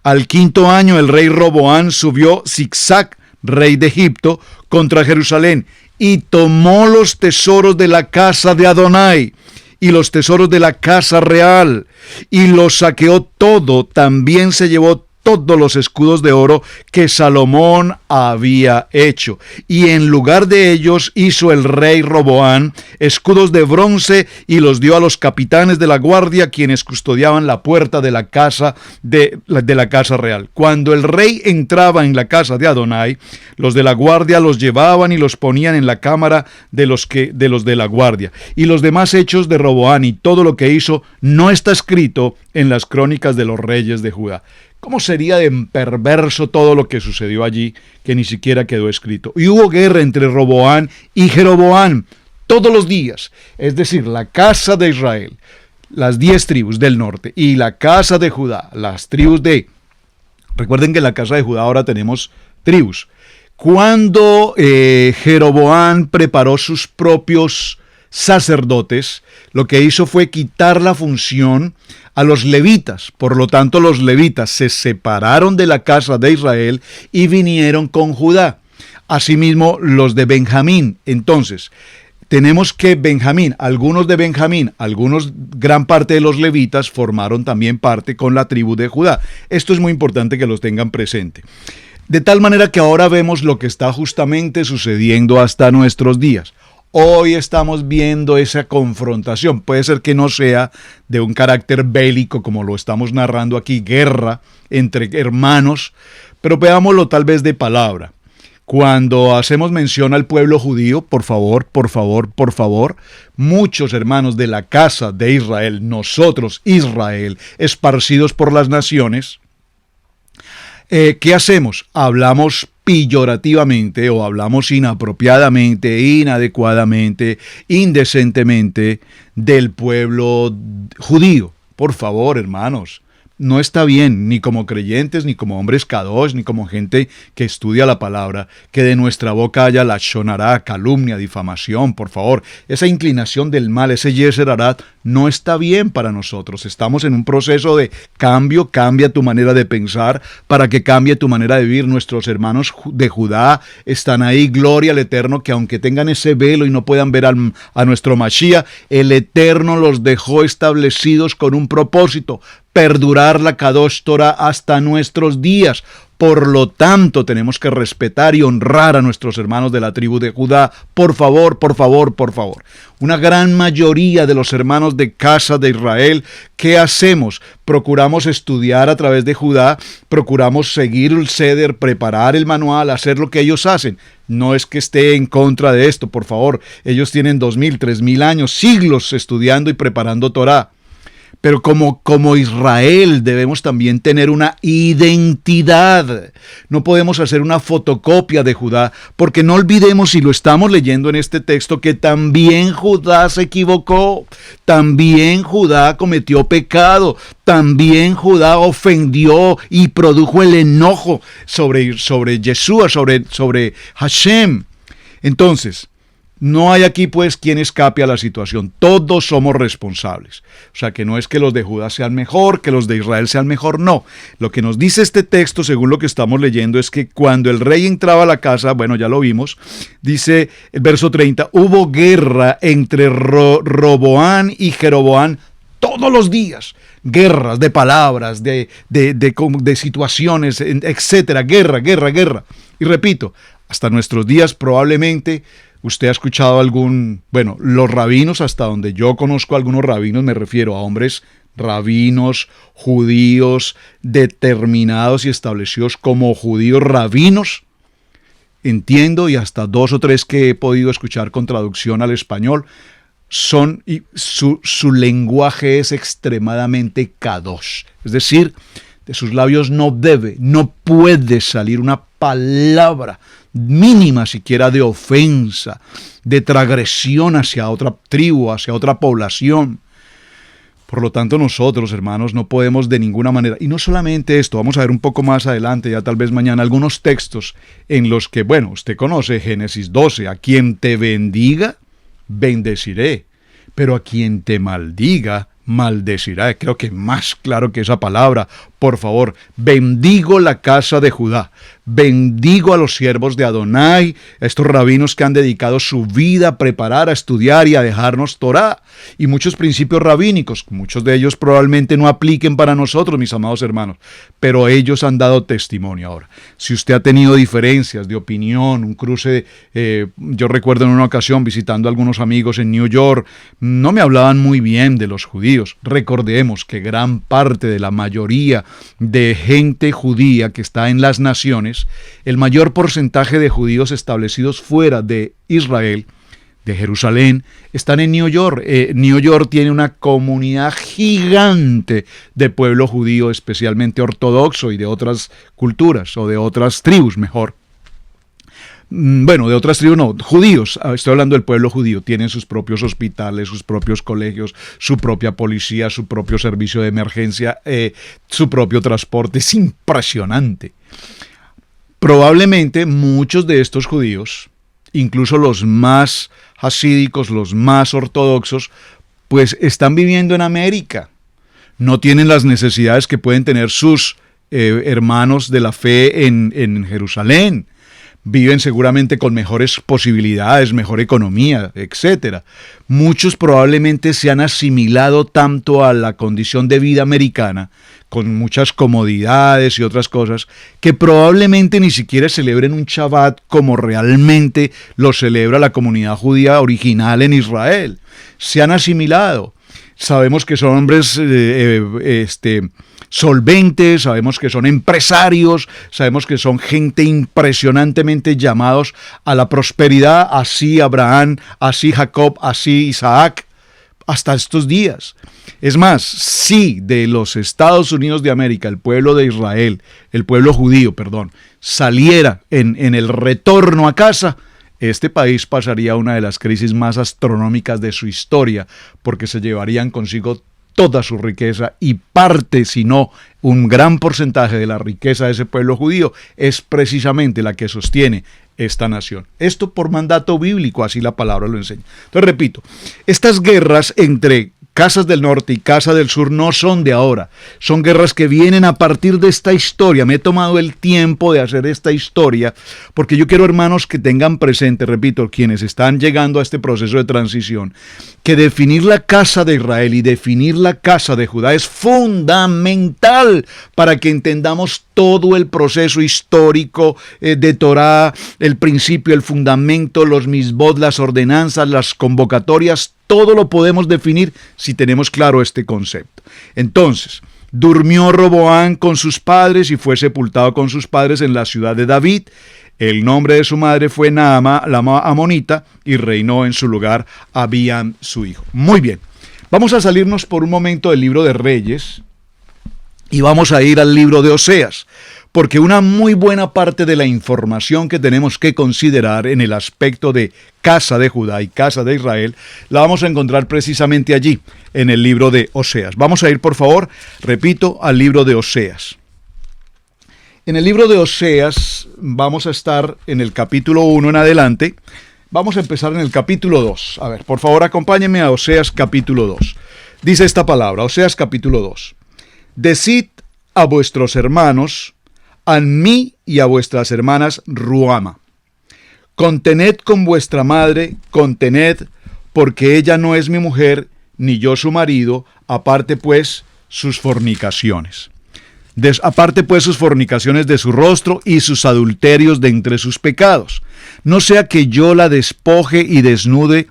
Al 5º año el rey Roboán subió Zigzag, rey de Egipto, contra Jerusalén y tomó los tesoros de la casa de Adonai y los tesoros de la casa real, y los saqueó todo. También se llevó todos los escudos de oro que Salomón había hecho. Y en lugar de ellos hizo el rey Roboán escudos de bronce y los dio a los capitanes de la guardia, quienes custodiaban la puerta de la casa de la casa real. Cuando el rey entraba en la casa de Adonai, los de la guardia los llevaban y los ponían en la cámara de los de la guardia. Y los demás hechos de Roboán y todo lo que hizo no está escrito en las crónicas de los reyes de Judá. ¿Cómo sería de perverso todo lo que sucedió allí, que ni siquiera quedó escrito? Y hubo guerra entre Roboán y Jeroboán todos los días. Es decir, la casa de Israel, las 10 tribus del norte, y la casa de Judá, las tribus de... Recuerden que en la casa de Judá ahora tenemos tribus. Cuando Jeroboán preparó sus propios sacerdotes, lo que hizo fue quitar la función a los levitas. Por lo tanto, los levitas se separaron de la casa de Israel y vinieron con Judá. Asimismo, los de Benjamín. Entonces, tenemos que algunos de Benjamín, gran parte de los levitas formaron también parte con la tribu de Judá. Esto es muy importante que los tengan presente. De tal manera que ahora vemos lo que está justamente sucediendo hasta nuestros días. Hoy estamos viendo esa confrontación. Puede ser que no sea de un carácter bélico como lo estamos narrando aquí, guerra entre hermanos, pero veámoslo tal vez de palabra. Cuando hacemos mención al pueblo judío, por favor, muchos hermanos de la casa de Israel, nosotros, Israel, esparcidos por las naciones, ¿qué hacemos? Hablamos peyorativamente o hablamos inapropiadamente, inadecuadamente, indecentemente del pueblo judío. Por favor, hermanos, no está bien, ni como creyentes, ni como hombres kadosh, ni como gente que estudia la palabra, que de nuestra boca haya lashon hara, calumnia, difamación. Por favor, esa inclinación del mal, ese yeser harat, no está bien para nosotros. Estamos en un proceso de cambio. Cambia tu manera de pensar para que cambie tu manera de vivir. Nuestros hermanos de Judá están ahí, gloria al Eterno, que aunque tengan ese velo y no puedan ver a nuestro Mashiach, el Eterno los dejó establecidos con un propósito: perdurar la Kadosh Torah hasta nuestros días. Por lo tanto, tenemos que respetar y honrar a nuestros hermanos de la tribu de Judá. Por favor. Una gran mayoría de los hermanos de casa de Israel, ¿qué hacemos? Procuramos estudiar a través de Judá, procuramos seguir el Seder, preparar el manual, hacer lo que ellos hacen. No es que esté en contra de esto, por favor. Ellos tienen 2000, 3000 años, siglos estudiando y preparando Torah. Pero como Israel debemos también tener una identidad. No podemos hacer una fotocopia de Judá, porque no olvidemos, y lo estamos leyendo en este texto, que también Judá se equivocó, también Judá cometió pecado, también Judá ofendió y produjo el enojo sobre Yeshua, sobre Hashem. Entonces, no hay aquí pues quien escape a la situación. Todos somos responsables. O sea, que no es que los de Judá sean mejor, que los de Israel sean mejor, no. Lo que nos dice este texto, según lo que estamos leyendo, es que cuando el rey entraba a la casa, bueno, ya lo vimos, dice el verso 30, hubo guerra entre Roboán y Jeroboán todos los días. Guerras de palabras, de situaciones, etcétera. Guerra. Y repito, hasta nuestros días probablemente usted ha escuchado los rabinos, hasta donde yo conozco algunos rabinos, me refiero a hombres rabinos judíos determinados y establecidos como judíos rabinos. Entiendo, y hasta 2 o 3 que he podido escuchar con traducción al español, y su lenguaje es extremadamente kadosh. Es decir, de sus labios no puede salir una palabra mínima siquiera de ofensa, de transgresión hacia otra tribu, hacia otra población. Por lo tanto, nosotros, hermanos, no podemos de ninguna manera, y no solamente esto, vamos a ver un poco más adelante, ya tal vez mañana, algunos textos en los que, bueno, usted conoce Génesis 12, a quien te bendiga, bendeciré, pero a quien te maldiga, maldecirá. Creo que más claro que esa palabra. Por favor, bendigo la casa de Judá, bendigo a los siervos de Adonai, a estos rabinos que han dedicado su vida a preparar, a estudiar y a dejarnos Torá, y muchos principios rabínicos. Muchos de ellos probablemente no apliquen para nosotros, mis amados hermanos, pero ellos han dado testimonio. Ahora, si usted ha tenido diferencias de opinión, un cruce, yo recuerdo en una ocasión visitando a algunos amigos en New York, no me hablaban muy bien de los judíos. Recordemos que gran parte de la mayoría de gente judía que está en las naciones, el mayor porcentaje de judíos establecidos fuera de Israel, de Jerusalén, están en New York. New York tiene una comunidad gigante de pueblo judío, especialmente ortodoxo y de otras culturas, o de otras tribus mejor. Bueno, de otras tribus no, judíos, estoy hablando del pueblo judío, tienen sus propios hospitales, sus propios colegios, su propia policía, su propio servicio de emergencia, su propio transporte. Es impresionante. Probablemente muchos de estos judíos, incluso los más hasídicos, los más ortodoxos, pues están viviendo en América. No tienen las necesidades que pueden tener sus hermanos de la fe en Jerusalén. Viven seguramente con mejores posibilidades, mejor economía, etc. Muchos probablemente se han asimilado tanto a la condición de vida americana, con muchas comodidades y otras cosas, que probablemente ni siquiera celebren un Shabbat como realmente lo celebra la comunidad judía original en Israel. Se han asimilado. Sabemos que son hombres solventes, sabemos que son empresarios, sabemos que son gente impresionantemente llamados a la prosperidad, así Abraham, así Jacob, así Isaac, hasta estos días. Es más, si de los Estados Unidos de América, el pueblo de Israel, el pueblo judío, saliera en el retorno a casa, este país pasaría una de las crisis más astronómicas de su historia, porque se llevarían consigo toda su riqueza, y parte, si no un gran porcentaje de la riqueza de ese pueblo judío, es precisamente la que sostiene esta nación. Esto por mandato bíblico, así la palabra lo enseña. Entonces, repito, estas guerras entre casas del norte y casas del sur no son de ahora, son guerras que vienen a partir de esta historia. Me he tomado el tiempo de hacer esta historia porque yo quiero, hermanos, que tengan presente, repito, quienes están llegando a este proceso de transición, que definir la casa de Israel y definir la casa de Judá es fundamental para que entendamos todo el proceso histórico de Torá, el principio, el fundamento, los misbot, las ordenanzas, las convocatorias. Todo lo podemos definir si tenemos claro este concepto. Entonces, durmió Roboam con sus padres y fue sepultado con sus padres en la ciudad de David. El nombre de su madre fue Naama, la amonita, y reinó en su lugar Abiam, su hijo. Muy bien, vamos a salirnos por un momento del libro de Reyes y vamos a ir al libro de Oseas, porque una muy buena parte de la información que tenemos que considerar en el aspecto de casa de Judá y casa de Israel, la vamos a encontrar precisamente allí, en el libro de Oseas. Vamos a ir, por favor, repito, al libro de Oseas. En el libro de Oseas vamos a estar en el capítulo 1 en adelante. Vamos a empezar en el capítulo 2. A ver, por favor, acompáñenme a Oseas capítulo 2. Dice esta palabra, Oseas capítulo 2. Decid a vuestros hermanos, a mí y a vuestras hermanas Ruama. Contened con vuestra madre, contened, porque ella no es mi mujer, ni yo su marido, aparte pues sus fornicaciones. Aparte pues sus fornicaciones de su rostro y sus adulterios de entre sus pecados. No sea que yo la despoje y desnude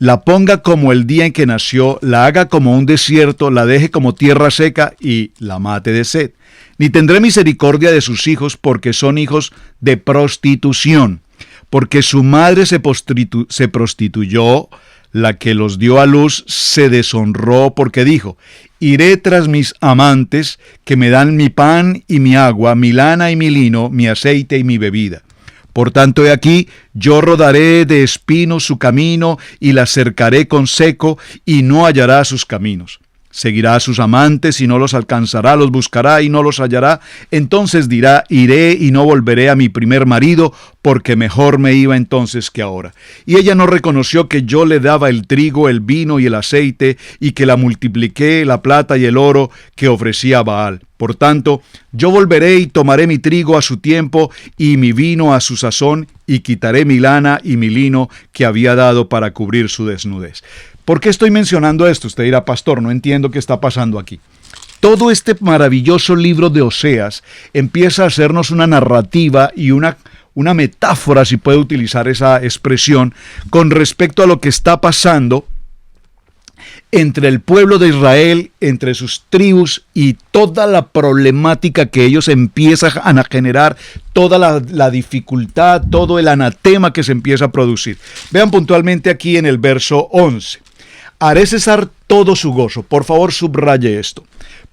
la ponga como el día en que nació, la haga como un desierto, la deje como tierra seca y la mate de sed. Ni tendré misericordia de sus hijos, porque son hijos de prostitución, porque su madre se prostituyó, la que los dio a luz se deshonró, porque dijo: iré tras mis amantes, que me dan mi pan y mi agua, mi lana y mi lino, mi aceite y mi bebida. Por tanto, he aquí, yo rodaré de espinos su camino, y la cercaré con seco, y no hallará sus caminos. Seguirá a sus amantes, y no los alcanzará, los buscará, y no los hallará. Entonces dirá: iré y no volveré a mi primer marido, porque mejor me iba entonces que ahora. Y ella no reconoció que yo le daba el trigo, el vino y el aceite, y que la multipliqué la plata y el oro que ofrecía a Baal. Por tanto, yo volveré y tomaré mi trigo a su tiempo y mi vino a su sazón, y quitaré mi lana y mi lino que había dado para cubrir su desnudez. ¿Por qué estoy mencionando esto? Usted dirá: pastor, no entiendo qué está pasando aquí. Todo este maravilloso libro de Oseas empieza a hacernos una narrativa y una metáfora, si puede utilizar esa expresión, con respecto a lo que está pasando entre el pueblo de Israel, entre sus tribus y toda la problemática que ellos empiezan a generar, toda la dificultad, todo el anatema que se empieza a producir. Vean puntualmente aquí en el verso 11. Haré cesar todo su gozo. Por favor, subraye esto.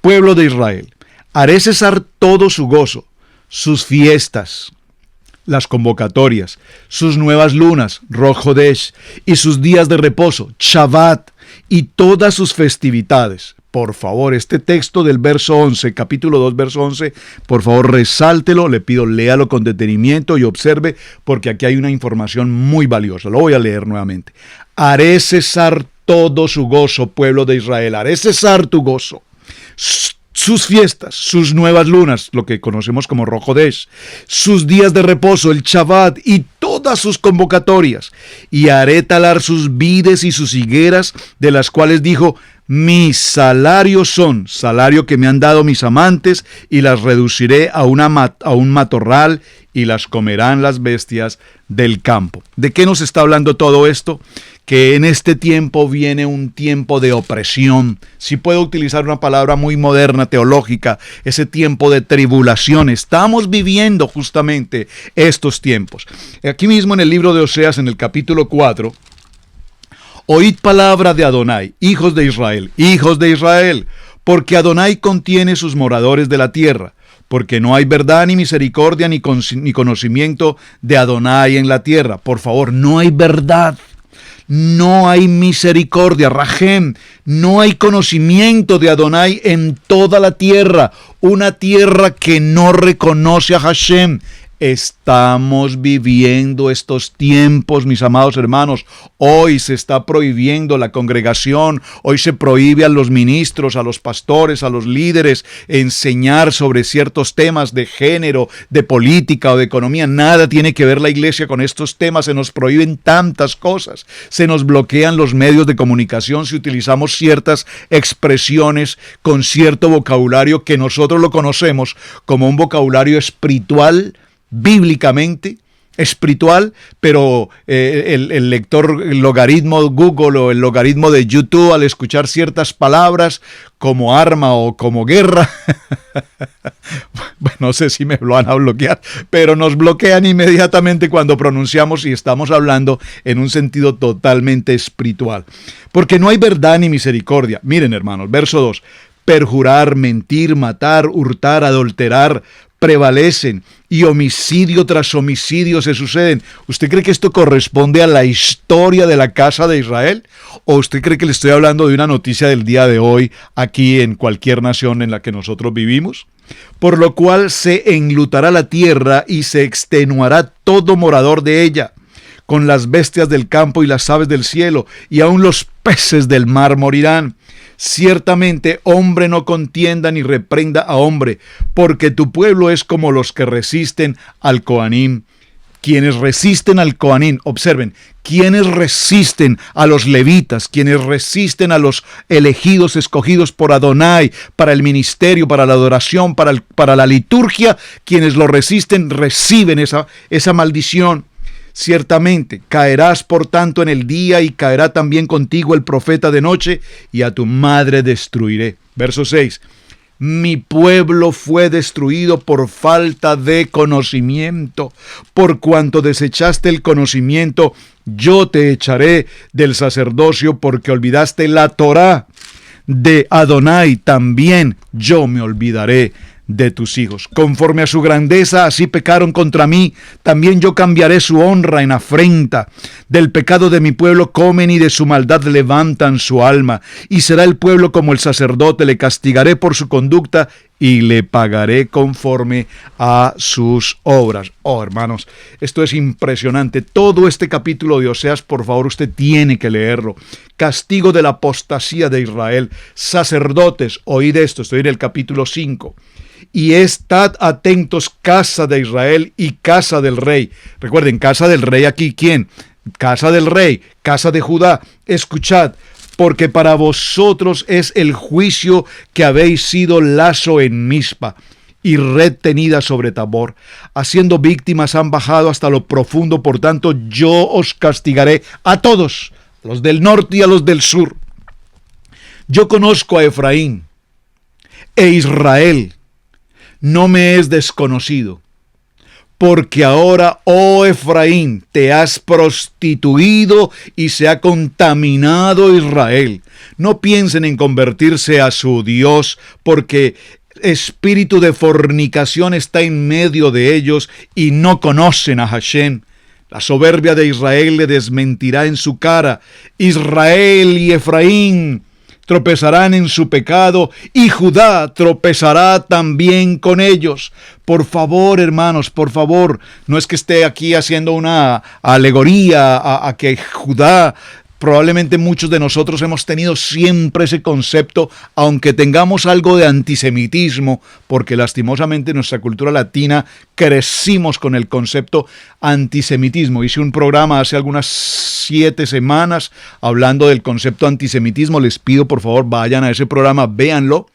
Pueblo de Israel, haré cesar todo su gozo, sus fiestas, las convocatorias, sus nuevas lunas, Rosh Hodesh, y sus días de reposo, Shabbat, y todas sus festividades. Por favor, este texto del verso 11, capítulo 2, verso 11, por favor, resáltelo, le pido, léalo con detenimiento y observe, porque aquí hay una información muy valiosa. Lo voy a leer nuevamente. Haré cesar todo su gozo, pueblo de Israel, haré cesar tu gozo. Sus fiestas, sus nuevas lunas, lo que conocemos como Rosh Hodesh, sus días de reposo, el Shabbat, y todas sus convocatorias. Y haré talar sus vides y sus higueras, de las cuales dijo: mis salarios son, salario que me han dado mis amantes, y las reduciré a un matorral, y las comerán las bestias del campo. ¿De qué nos está hablando todo esto? Que en este tiempo viene un tiempo de opresión. Si puedo utilizar una palabra muy moderna, teológica, ese tiempo de tribulación. Estamos viviendo justamente estos tiempos. Aquí mismo en el libro de Oseas, en el capítulo 4, oíd palabra de Adonai, hijos de Israel, porque Adonai contiene sus moradores de la tierra. Porque no hay verdad ni misericordia ni conocimiento de Adonai en la tierra. Por favor, no hay verdad. No hay misericordia, Rahem, no hay conocimiento de Adonai en toda la tierra, una tierra que no reconoce a Hashem. Estamos viviendo estos tiempos, mis amados hermanos. Hoy se está prohibiendo la congregación, hoy se prohíbe a los ministros, a los pastores, a los líderes enseñar sobre ciertos temas de género, de política o de economía. Nada tiene que ver la iglesia con estos temas. Se nos prohíben tantas cosas. Se nos bloquean los medios de comunicación si utilizamos ciertas expresiones con cierto vocabulario que nosotros lo conocemos como un vocabulario espiritual, bíblicamente espiritual, pero el lector, el logaritmo Google o el logaritmo de YouTube, al escuchar ciertas palabras como arma o como guerra, no sé si me lo van a bloquear, pero nos bloquean inmediatamente cuando pronunciamos y estamos hablando en un sentido totalmente espiritual. Porque no hay verdad ni misericordia. Miren, hermanos, verso 2. Perjurar, mentir, matar, hurtar, adulterar prevalecen, y homicidio tras homicidio se suceden. ¿Usted cree que esto corresponde a la historia de la casa de Israel? ¿O usted cree que le estoy hablando de una noticia del día de hoy aquí en cualquier nación en la que nosotros vivimos? Por lo cual se enlutará la tierra y se extenuará todo morador de ella, con las bestias del campo y las aves del cielo, y aun los peces del mar morirán. Ciertamente, hombre no contienda ni reprenda a hombre, porque tu pueblo es como los que resisten al Coanim. Quienes resisten al Coanim, observen, quienes resisten a los levitas, quienes resisten a los elegidos, escogidos por Adonai, para el ministerio, para la adoración, para la liturgia, quienes lo resisten, reciben esa maldición. Ciertamente caerás por tanto en el día, y caerá también contigo el profeta de noche, y a tu madre destruiré. Verso 6. Mi pueblo fue destruido por falta de conocimiento. Por cuanto desechaste el conocimiento, yo te echaré del sacerdocio, porque olvidaste la Torá de Adonai, también yo me olvidaré de tus hijos. Conforme a su grandeza, así pecaron contra mí, también yo cambiaré su honra en afrenta. Del pecado de mi pueblo comen, y de su maldad levantan su alma. Y será el pueblo como el sacerdote, le castigaré por su conducta, y le pagaré conforme a sus obras. Oh, hermanos, esto es impresionante. Todo este capítulo de Oseas, por favor, usted tiene que leerlo. Castigo de la apostasía de Israel. Sacerdotes, oíd esto, estoy en el capítulo 5. Y estad atentos, casa de Israel y casa del rey. Recuerden, casa del rey aquí, ¿quién? Casa del rey, casa de Judá. Escuchad, porque para vosotros es el juicio que habéis sido lazo en Mizpa y red tenida sobre Tabor. Haciendo víctimas han bajado hasta lo profundo, por tanto yo os castigaré a todos, a los del norte y a los del sur. Yo conozco a Efraín e Israel no me es desconocido, porque ahora, oh Efraín, te has prostituido y se ha contaminado Israel. No piensen en convertirse a su Dios, porque espíritu de fornicación está en medio de ellos y no conocen a Hashem. La soberbia de Israel le desmentirá en su cara. Israel y Efraín tropezarán en su pecado, y Judá tropezará también con ellos. Por favor, hermanos, por favor, no es que esté aquí haciendo una alegoría a que Judá. Probablemente muchos de nosotros hemos tenido siempre ese concepto, aunque tengamos algo de antisemitismo, porque lastimosamente en nuestra cultura latina crecimos con el concepto antisemitismo. Hice un programa hace algunas 7 semanas hablando del concepto antisemitismo. Les pido por favor vayan a ese programa, véanlo,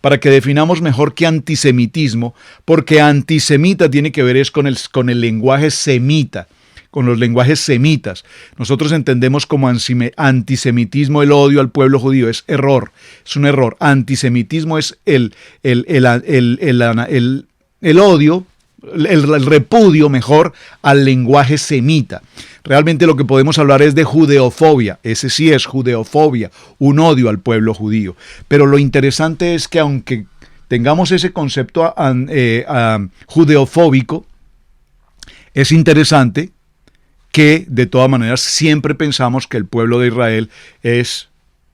para que definamos mejor qué antisemitismo, porque antisemita tiene que ver es con el lenguaje semita, con los lenguajes semitas. Nosotros entendemos como antisemitismo el odio al pueblo judío. Es error, es un error. Antisemitismo es el odio, el repudio, mejor, al lenguaje semita. Realmente lo que podemos hablar es de judeofobia. Ese sí es judeofobia, un odio al pueblo judío. Pero lo interesante es que aunque tengamos ese concepto judeofóbico, es interesante que de todas maneras siempre pensamos que el pueblo de Israel es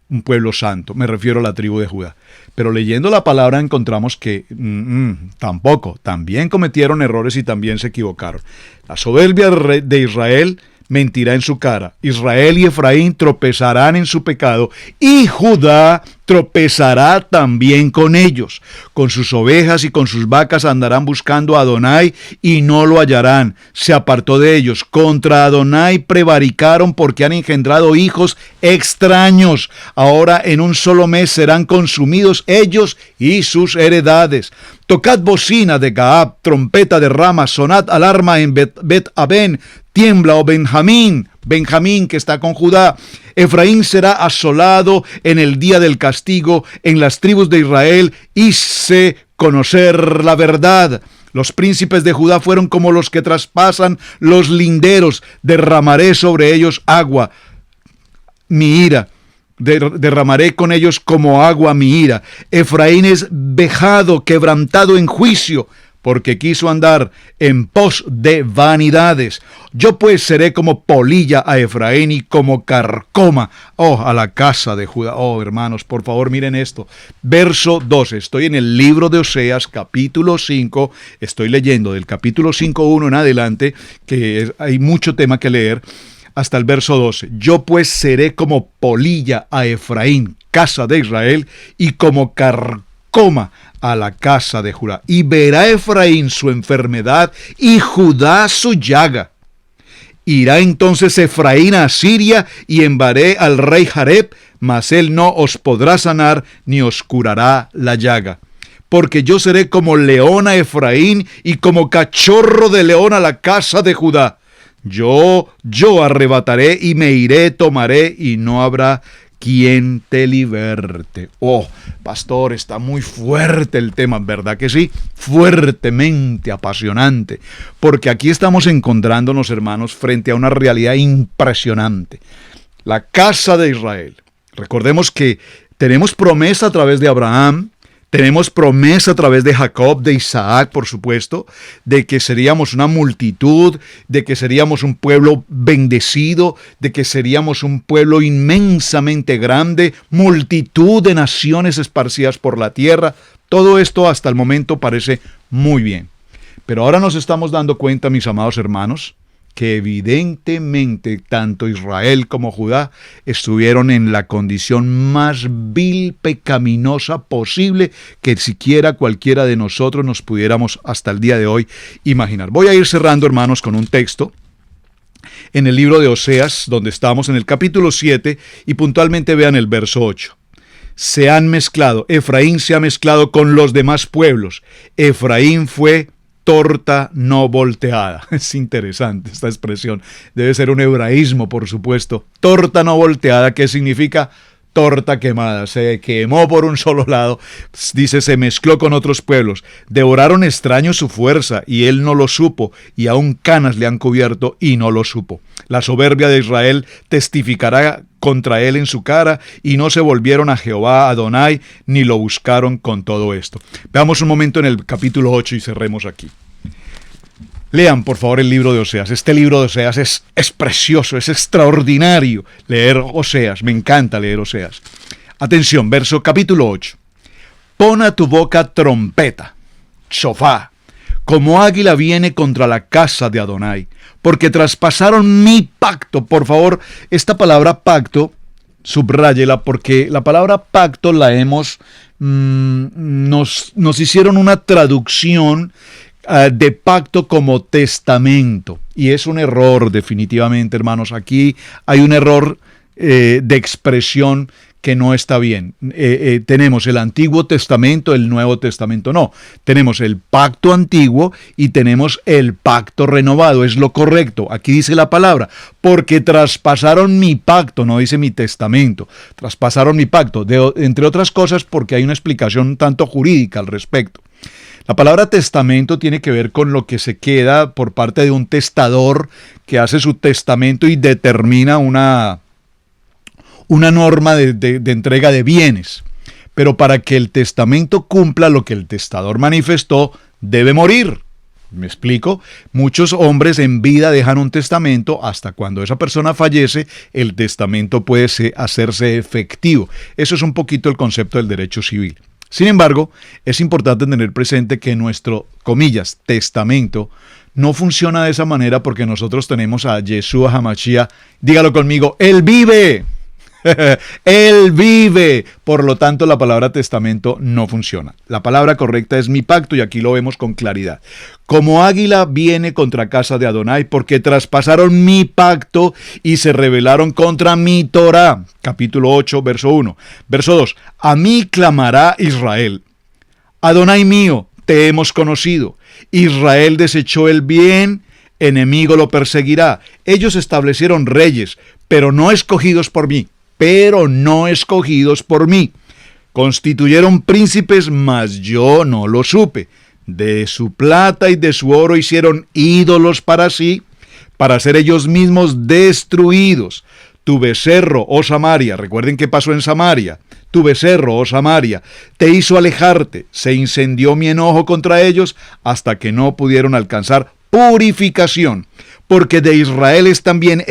un pueblo santo. Me refiero a la tribu de Judá. Pero leyendo la palabra encontramos que tampoco, también cometieron errores y también se equivocaron. La soberbia de Israel mentirá en su cara. Israel y Efraín tropezarán en su pecado, y Judá tropezará también con ellos. Con sus ovejas y con sus vacas andarán buscando a Adonai y no lo hallarán. Se apartó de ellos. Contra Adonai prevaricaron porque han engendrado hijos extraños. Ahora en un solo mes serán consumidos ellos y sus heredades. Tocad bocina de Gaab, trompeta de Rama, sonad alarma en Bet-Aben, tiembla, oh Benjamín que está con Judá. Efraín será asolado en el día del castigo en las tribus de Israel, hice conocer la verdad. Los príncipes de Judá fueron como los que traspasan los linderos, derramaré sobre ellos agua, mi ira. Derramaré con ellos como agua mi ira. Efraín es vejado, quebrantado en juicio, porque quiso andar en pos de vanidades. Yo pues seré como polilla a Efraín y como carcoma, a la casa de Judá. Hermanos, por favor miren esto. Verso 12, estoy en el libro de Oseas, capítulo 5, estoy leyendo del capítulo 5:1 en adelante, que hay mucho tema que leer, hasta el verso 12. Yo pues seré como polilla a Efraín, casa de Israel, y como carcoma a la casa de Judá. Y verá Efraín su enfermedad y Judá su llaga. Irá entonces Efraín a Asiria y enviaré al rey Jareb, mas él no os podrá sanar ni os curará la llaga. Porque yo seré como león a Efraín y como cachorro de león a la casa de Judá. Yo arrebataré y me iré, tomaré y no habrá quien te liberte. Oh, pastor, está muy fuerte el tema, ¿verdad que sí? Fuertemente apasionante, porque aquí estamos encontrándonos, hermanos, frente a una realidad impresionante. La casa de Israel. Recordemos que tenemos promesa a través de Abraham, tenemos promesa a través de Jacob, de Isaac, por supuesto, de que seríamos una multitud, de que seríamos un pueblo bendecido, de que seríamos un pueblo inmensamente grande, multitud de naciones esparcidas por la tierra. Todo esto hasta el momento parece muy bien. Pero ahora nos estamos dando cuenta, mis amados hermanos, que evidentemente tanto Israel como Judá estuvieron en la condición más vil, pecaminosa posible que siquiera cualquiera de nosotros nos pudiéramos hasta el día de hoy imaginar. Voy a ir cerrando, hermanos, con un texto en el libro de Oseas, donde estamos en el capítulo 7, y puntualmente vean el verso 8. Se han mezclado, Efraín se ha mezclado con los demás pueblos. Efraín fue torta no volteada. Es interesante esta expresión. Debe ser un hebraísmo, por supuesto. Torta no volteada, ¿qué significa? Torta quemada. Se quemó por un solo lado. Dice, se mezcló con otros pueblos. Devoraron extraños su fuerza y él no lo supo. Y aún canas le han cubierto y no lo supo. La soberbia de Israel testificará contra él en su cara, y no se volvieron a Jehová Adonai, ni lo buscaron con todo esto. Veamos un momento en el capítulo 8 y cerremos aquí. Lean, por favor, el libro de Oseas. Este libro de Oseas es precioso, es extraordinario leer Oseas. Me encanta leer Oseas. Atención, capítulo 8. Pon a tu boca trompeta, shofá, como águila viene contra la casa de Adonai, porque traspasaron mi pacto. Por favor, esta palabra pacto, subráyela, porque la palabra pacto la nos hicieron una traducción de pacto como testamento. Y es un error, definitivamente, hermanos. Aquí hay un error de expresión que no está bien. Tenemos el Antiguo Testamento, el Nuevo Testamento no. Tenemos el pacto antiguo y tenemos el pacto renovado. Es lo correcto. Aquí dice la palabra, porque traspasaron mi pacto, no dice mi testamento. Traspasaron mi pacto, entre otras cosas porque hay una explicación un tanto jurídica al respecto. La palabra testamento tiene que ver con lo que se queda por parte de un testador que hace su testamento y determina una norma de entrega de bienes. Pero para que el testamento cumpla lo que el testador manifestó, debe morir. ¿Me explico? Muchos hombres en vida dejan un testamento. Hasta cuando esa persona fallece, el testamento puede hacerse efectivo. Eso es un poquito el concepto del derecho civil. Sin embargo, es importante tener presente que nuestro, comillas, testamento no funciona de esa manera, porque nosotros tenemos a Yeshua HaMashiach. Dígalo conmigo, ¡Él vive! Él vive. Por lo tanto, la palabra testamento no funciona. La palabra correcta es mi pacto, y aquí lo vemos con claridad. Como águila viene contra casa de Adonai, porque traspasaron mi pacto y se rebelaron contra mi Torah. Capítulo 8, verso 1. Verso 2. A mí clamará Israel. Adonai mío, te hemos conocido. Israel desechó el bien, enemigo lo perseguirá. Ellos establecieron reyes, pero no escogidos por mí. Constituyeron príncipes, mas yo no lo supe. De su plata y de su oro hicieron ídolos para sí, para ser ellos mismos destruidos. Tu becerro, oh Samaria, recuerden qué pasó en Samaria. Tu becerro, oh Samaria, te hizo alejarte. Se incendió mi enojo contra ellos hasta que no pudieron alcanzar purificación. Porque de Israel es también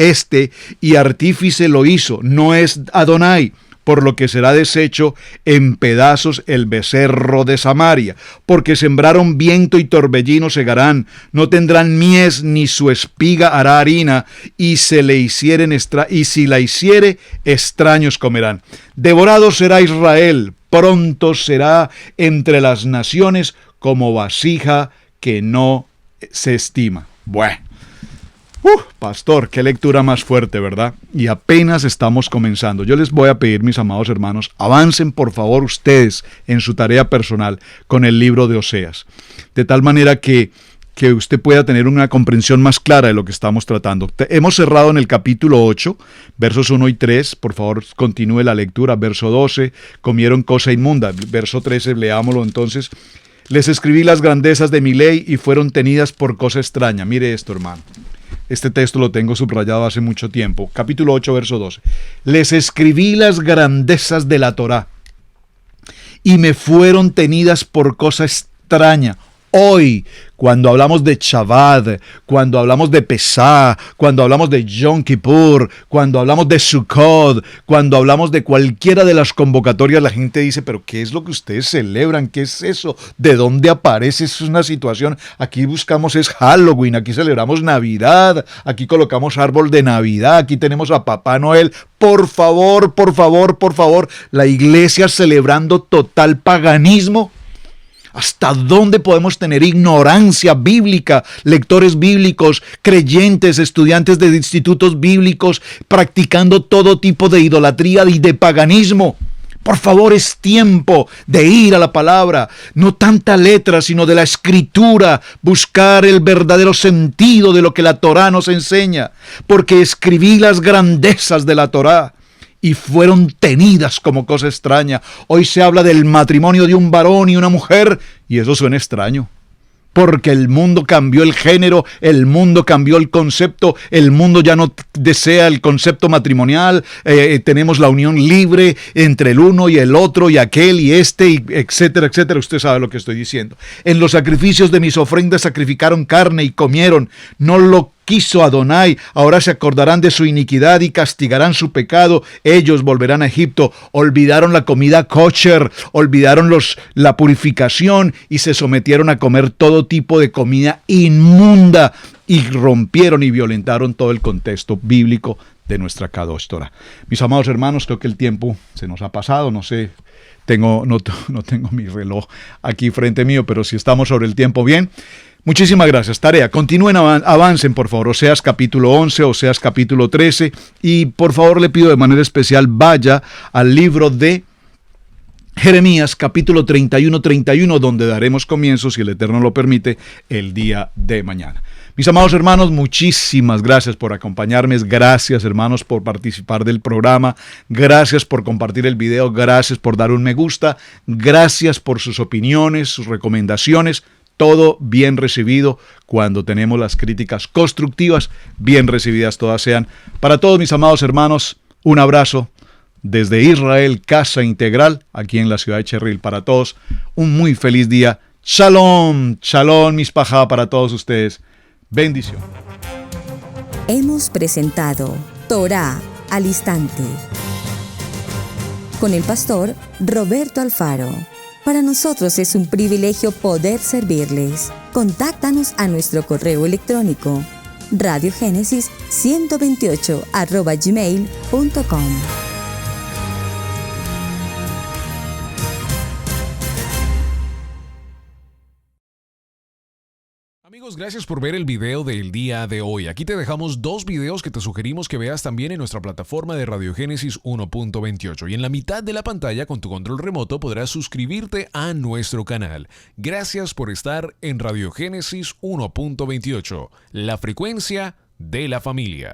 y artífice lo hizo, no es Adonai, por lo que será deshecho en pedazos el becerro de Samaria. Porque sembraron viento y torbellino segarán, no tendrán mies ni su espiga hará harina, y si la hiciere, extraños comerán. Devorado será Israel, pronto será entre las naciones como vasija que no se estima. Bueno. Pastor, qué lectura más fuerte, ¿verdad? Y apenas estamos comenzando. Yo les voy a pedir, mis amados hermanos, avancen por favor ustedes en su tarea personal con el libro de Oseas. De tal manera que que usted pueda tener una comprensión más clara de lo que estamos tratando. Hemos cerrado en el capítulo 8, versos 1 y 3. Por favor, continúe la lectura. Verso 12, comieron cosa inmunda. Verso 13, leámoslo entonces. Les escribí las grandezas de mi ley y fueron tenidas por cosa extraña. Mire esto, hermano. Este texto lo tengo subrayado hace mucho tiempo. Capítulo 8, verso 12. Les escribí las grandezas de la Torá y me fueron tenidas por cosa extraña. Hoy, cuando hablamos de Shabbat, cuando hablamos de Pesá, cuando hablamos de Yom Kippur, cuando hablamos de Sukkot, cuando hablamos de cualquiera de las convocatorias, la gente dice, pero ¿qué es lo que ustedes celebran? ¿Qué es eso? ¿De dónde aparece? Es una situación, aquí buscamos es Halloween, aquí celebramos Navidad, aquí colocamos árbol de Navidad, aquí tenemos a Papá Noel. Por favor, por favor, por favor, la iglesia celebrando total paganismo. ¿Hasta dónde podemos tener ignorancia bíblica? Lectores bíblicos, creyentes, estudiantes de institutos bíblicos, practicando todo tipo de idolatría y de paganismo. Por favor, es tiempo de ir a la palabra, no tanta letra, sino de la escritura, buscar el verdadero sentido de lo que la Torá nos enseña, porque escribí las grandezas de la Torá y fueron tenidas como cosa extraña. Hoy se habla del matrimonio de un varón y una mujer, y eso suena extraño. Porque el mundo cambió el género, el mundo cambió el concepto, el mundo ya no desea el concepto matrimonial, tenemos la unión libre entre el uno y el otro y aquel y este, y etcétera, etcétera. Usted sabe lo que estoy diciendo. En los sacrificios de mis ofrendas sacrificaron carne y comieron, no lo quiso Adonai, ahora se acordarán de su iniquidad y castigarán su pecado. Ellos volverán a Egipto, olvidaron la comida kosher, olvidaron la purificación y se sometieron a comer todo tipo de comida inmunda y rompieron y violentaron todo el contexto bíblico de nuestra Kadosh Torah. Mis amados hermanos, creo que el tiempo se nos ha pasado, no sé, no tengo mi reloj aquí frente mío, pero si estamos sobre el tiempo bien. Muchísimas gracias. Tarea. Continúen, avancen por favor. Oseas capítulo 11, Oseas capítulo 13. Y por favor le pido de manera especial vaya al libro de Jeremías capítulo 31, donde daremos comienzo, si el Eterno lo permite, el día de mañana. Mis amados hermanos, muchísimas gracias por acompañarme. Gracias, hermanos, por participar del programa. Gracias por compartir el video. Gracias por dar un me gusta. Gracias por sus opiniones, sus recomendaciones. Todo bien recibido cuando tenemos las críticas constructivas, bien recibidas todas sean. Para todos mis amados hermanos, un abrazo desde Israel, Casa Integral, aquí en la ciudad de Cherril. Para todos, un muy feliz día. Shalom, shalom, mis pajá para todos ustedes. Bendición. Hemos presentado Torá al Instante con el pastor Roberto Alfaro. Para nosotros es un privilegio poder servirles. Contáctanos a nuestro correo electrónico radiogenesis128@gmail.com. Amigos, gracias por ver el video del día de hoy. Aquí te dejamos 2 videos que te sugerimos que veas también en nuestra plataforma de Radiogénesis 1.28. Y en la mitad de la pantalla con tu control remoto podrás suscribirte a nuestro canal. Gracias por estar en Radiogénesis 1.28, la frecuencia de la familia.